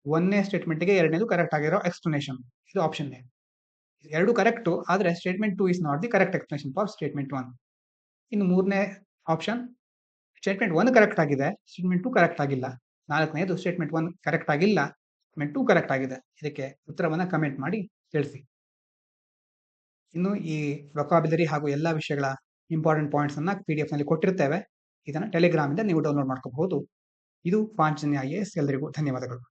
ಒಂದನೇ ಸ್ಟೇಟ್ಮೆಂಟ್ ಗೆ ಎರಡನೇದು ಕರೆಕ್ಟ್ ಆಗಿರೋ ಎಕ್ಸ್ಪ್ಲನೇಷನ್, ಇದು ಆಪ್ಷನ್ ಎ. ಎರಡು ಕರೆಕ್ಟ್, ಆದ್ರೆ statement 2 is not the correct explanation for statement 1. ಇನ್ನು ಮೂರನೇ ಆಪ್ಷನ್, ಸ್ಟೇಟ್ಮೆಂಟ್ 1 ಕರೆಕ್ಟ್ ಆಗಿದೆ, ಸ್ಟೇಟ್ಮೆಂಟ್ 2 ಕರೆಕ್ಟ್ ಆಗಿಲ್ಲ. ನಾಲ್ಕನೇದು ಸ್ಟೇಟ್ಮೆಂಟ್ 1 ಕರೆಕ್ಟ್ ಆಗಿಲ್ಲ, ಸ್ಟೇಟ್ಮೆಂಟ್ 2 ಕರೆಕ್ಟ್ ಆಗಿದೆ. ಇದಕ್ಕೆ ಉತ್ತರವನ್ನ ಕಮೆಂಟ್ ಮಾಡಿ ತಿಳಿಸಿ. ಇನ್ನು ಈ ವೊಕಾಬ್ಯುಲರಿ ಹಾಗೂ ಎಲ್ಲಾ ವಿಷಯಗಳ ಇಂಪಾರ್ಟೆಂಟ್ ಪಾಯಿಂಟ್ಸ್ ಅನ್ನ PDF ನಲ್ಲಿ ಕೊಟ್ಟಿರ್ತೇವೆ. ಇದನ್ನ ಟೆಲಿಗ್ರಾಮ್ ಇಂದ ನೀವು ಡೌನ್ಲೋಡ್ ಮಾಡ್ಕೋಬಹುದು. ಇದು ಪಾಂಚಜನ್ಯ IAS. ಎಲ್ಲರಿಗೂ ಧನ್ಯವಾದಗಳು.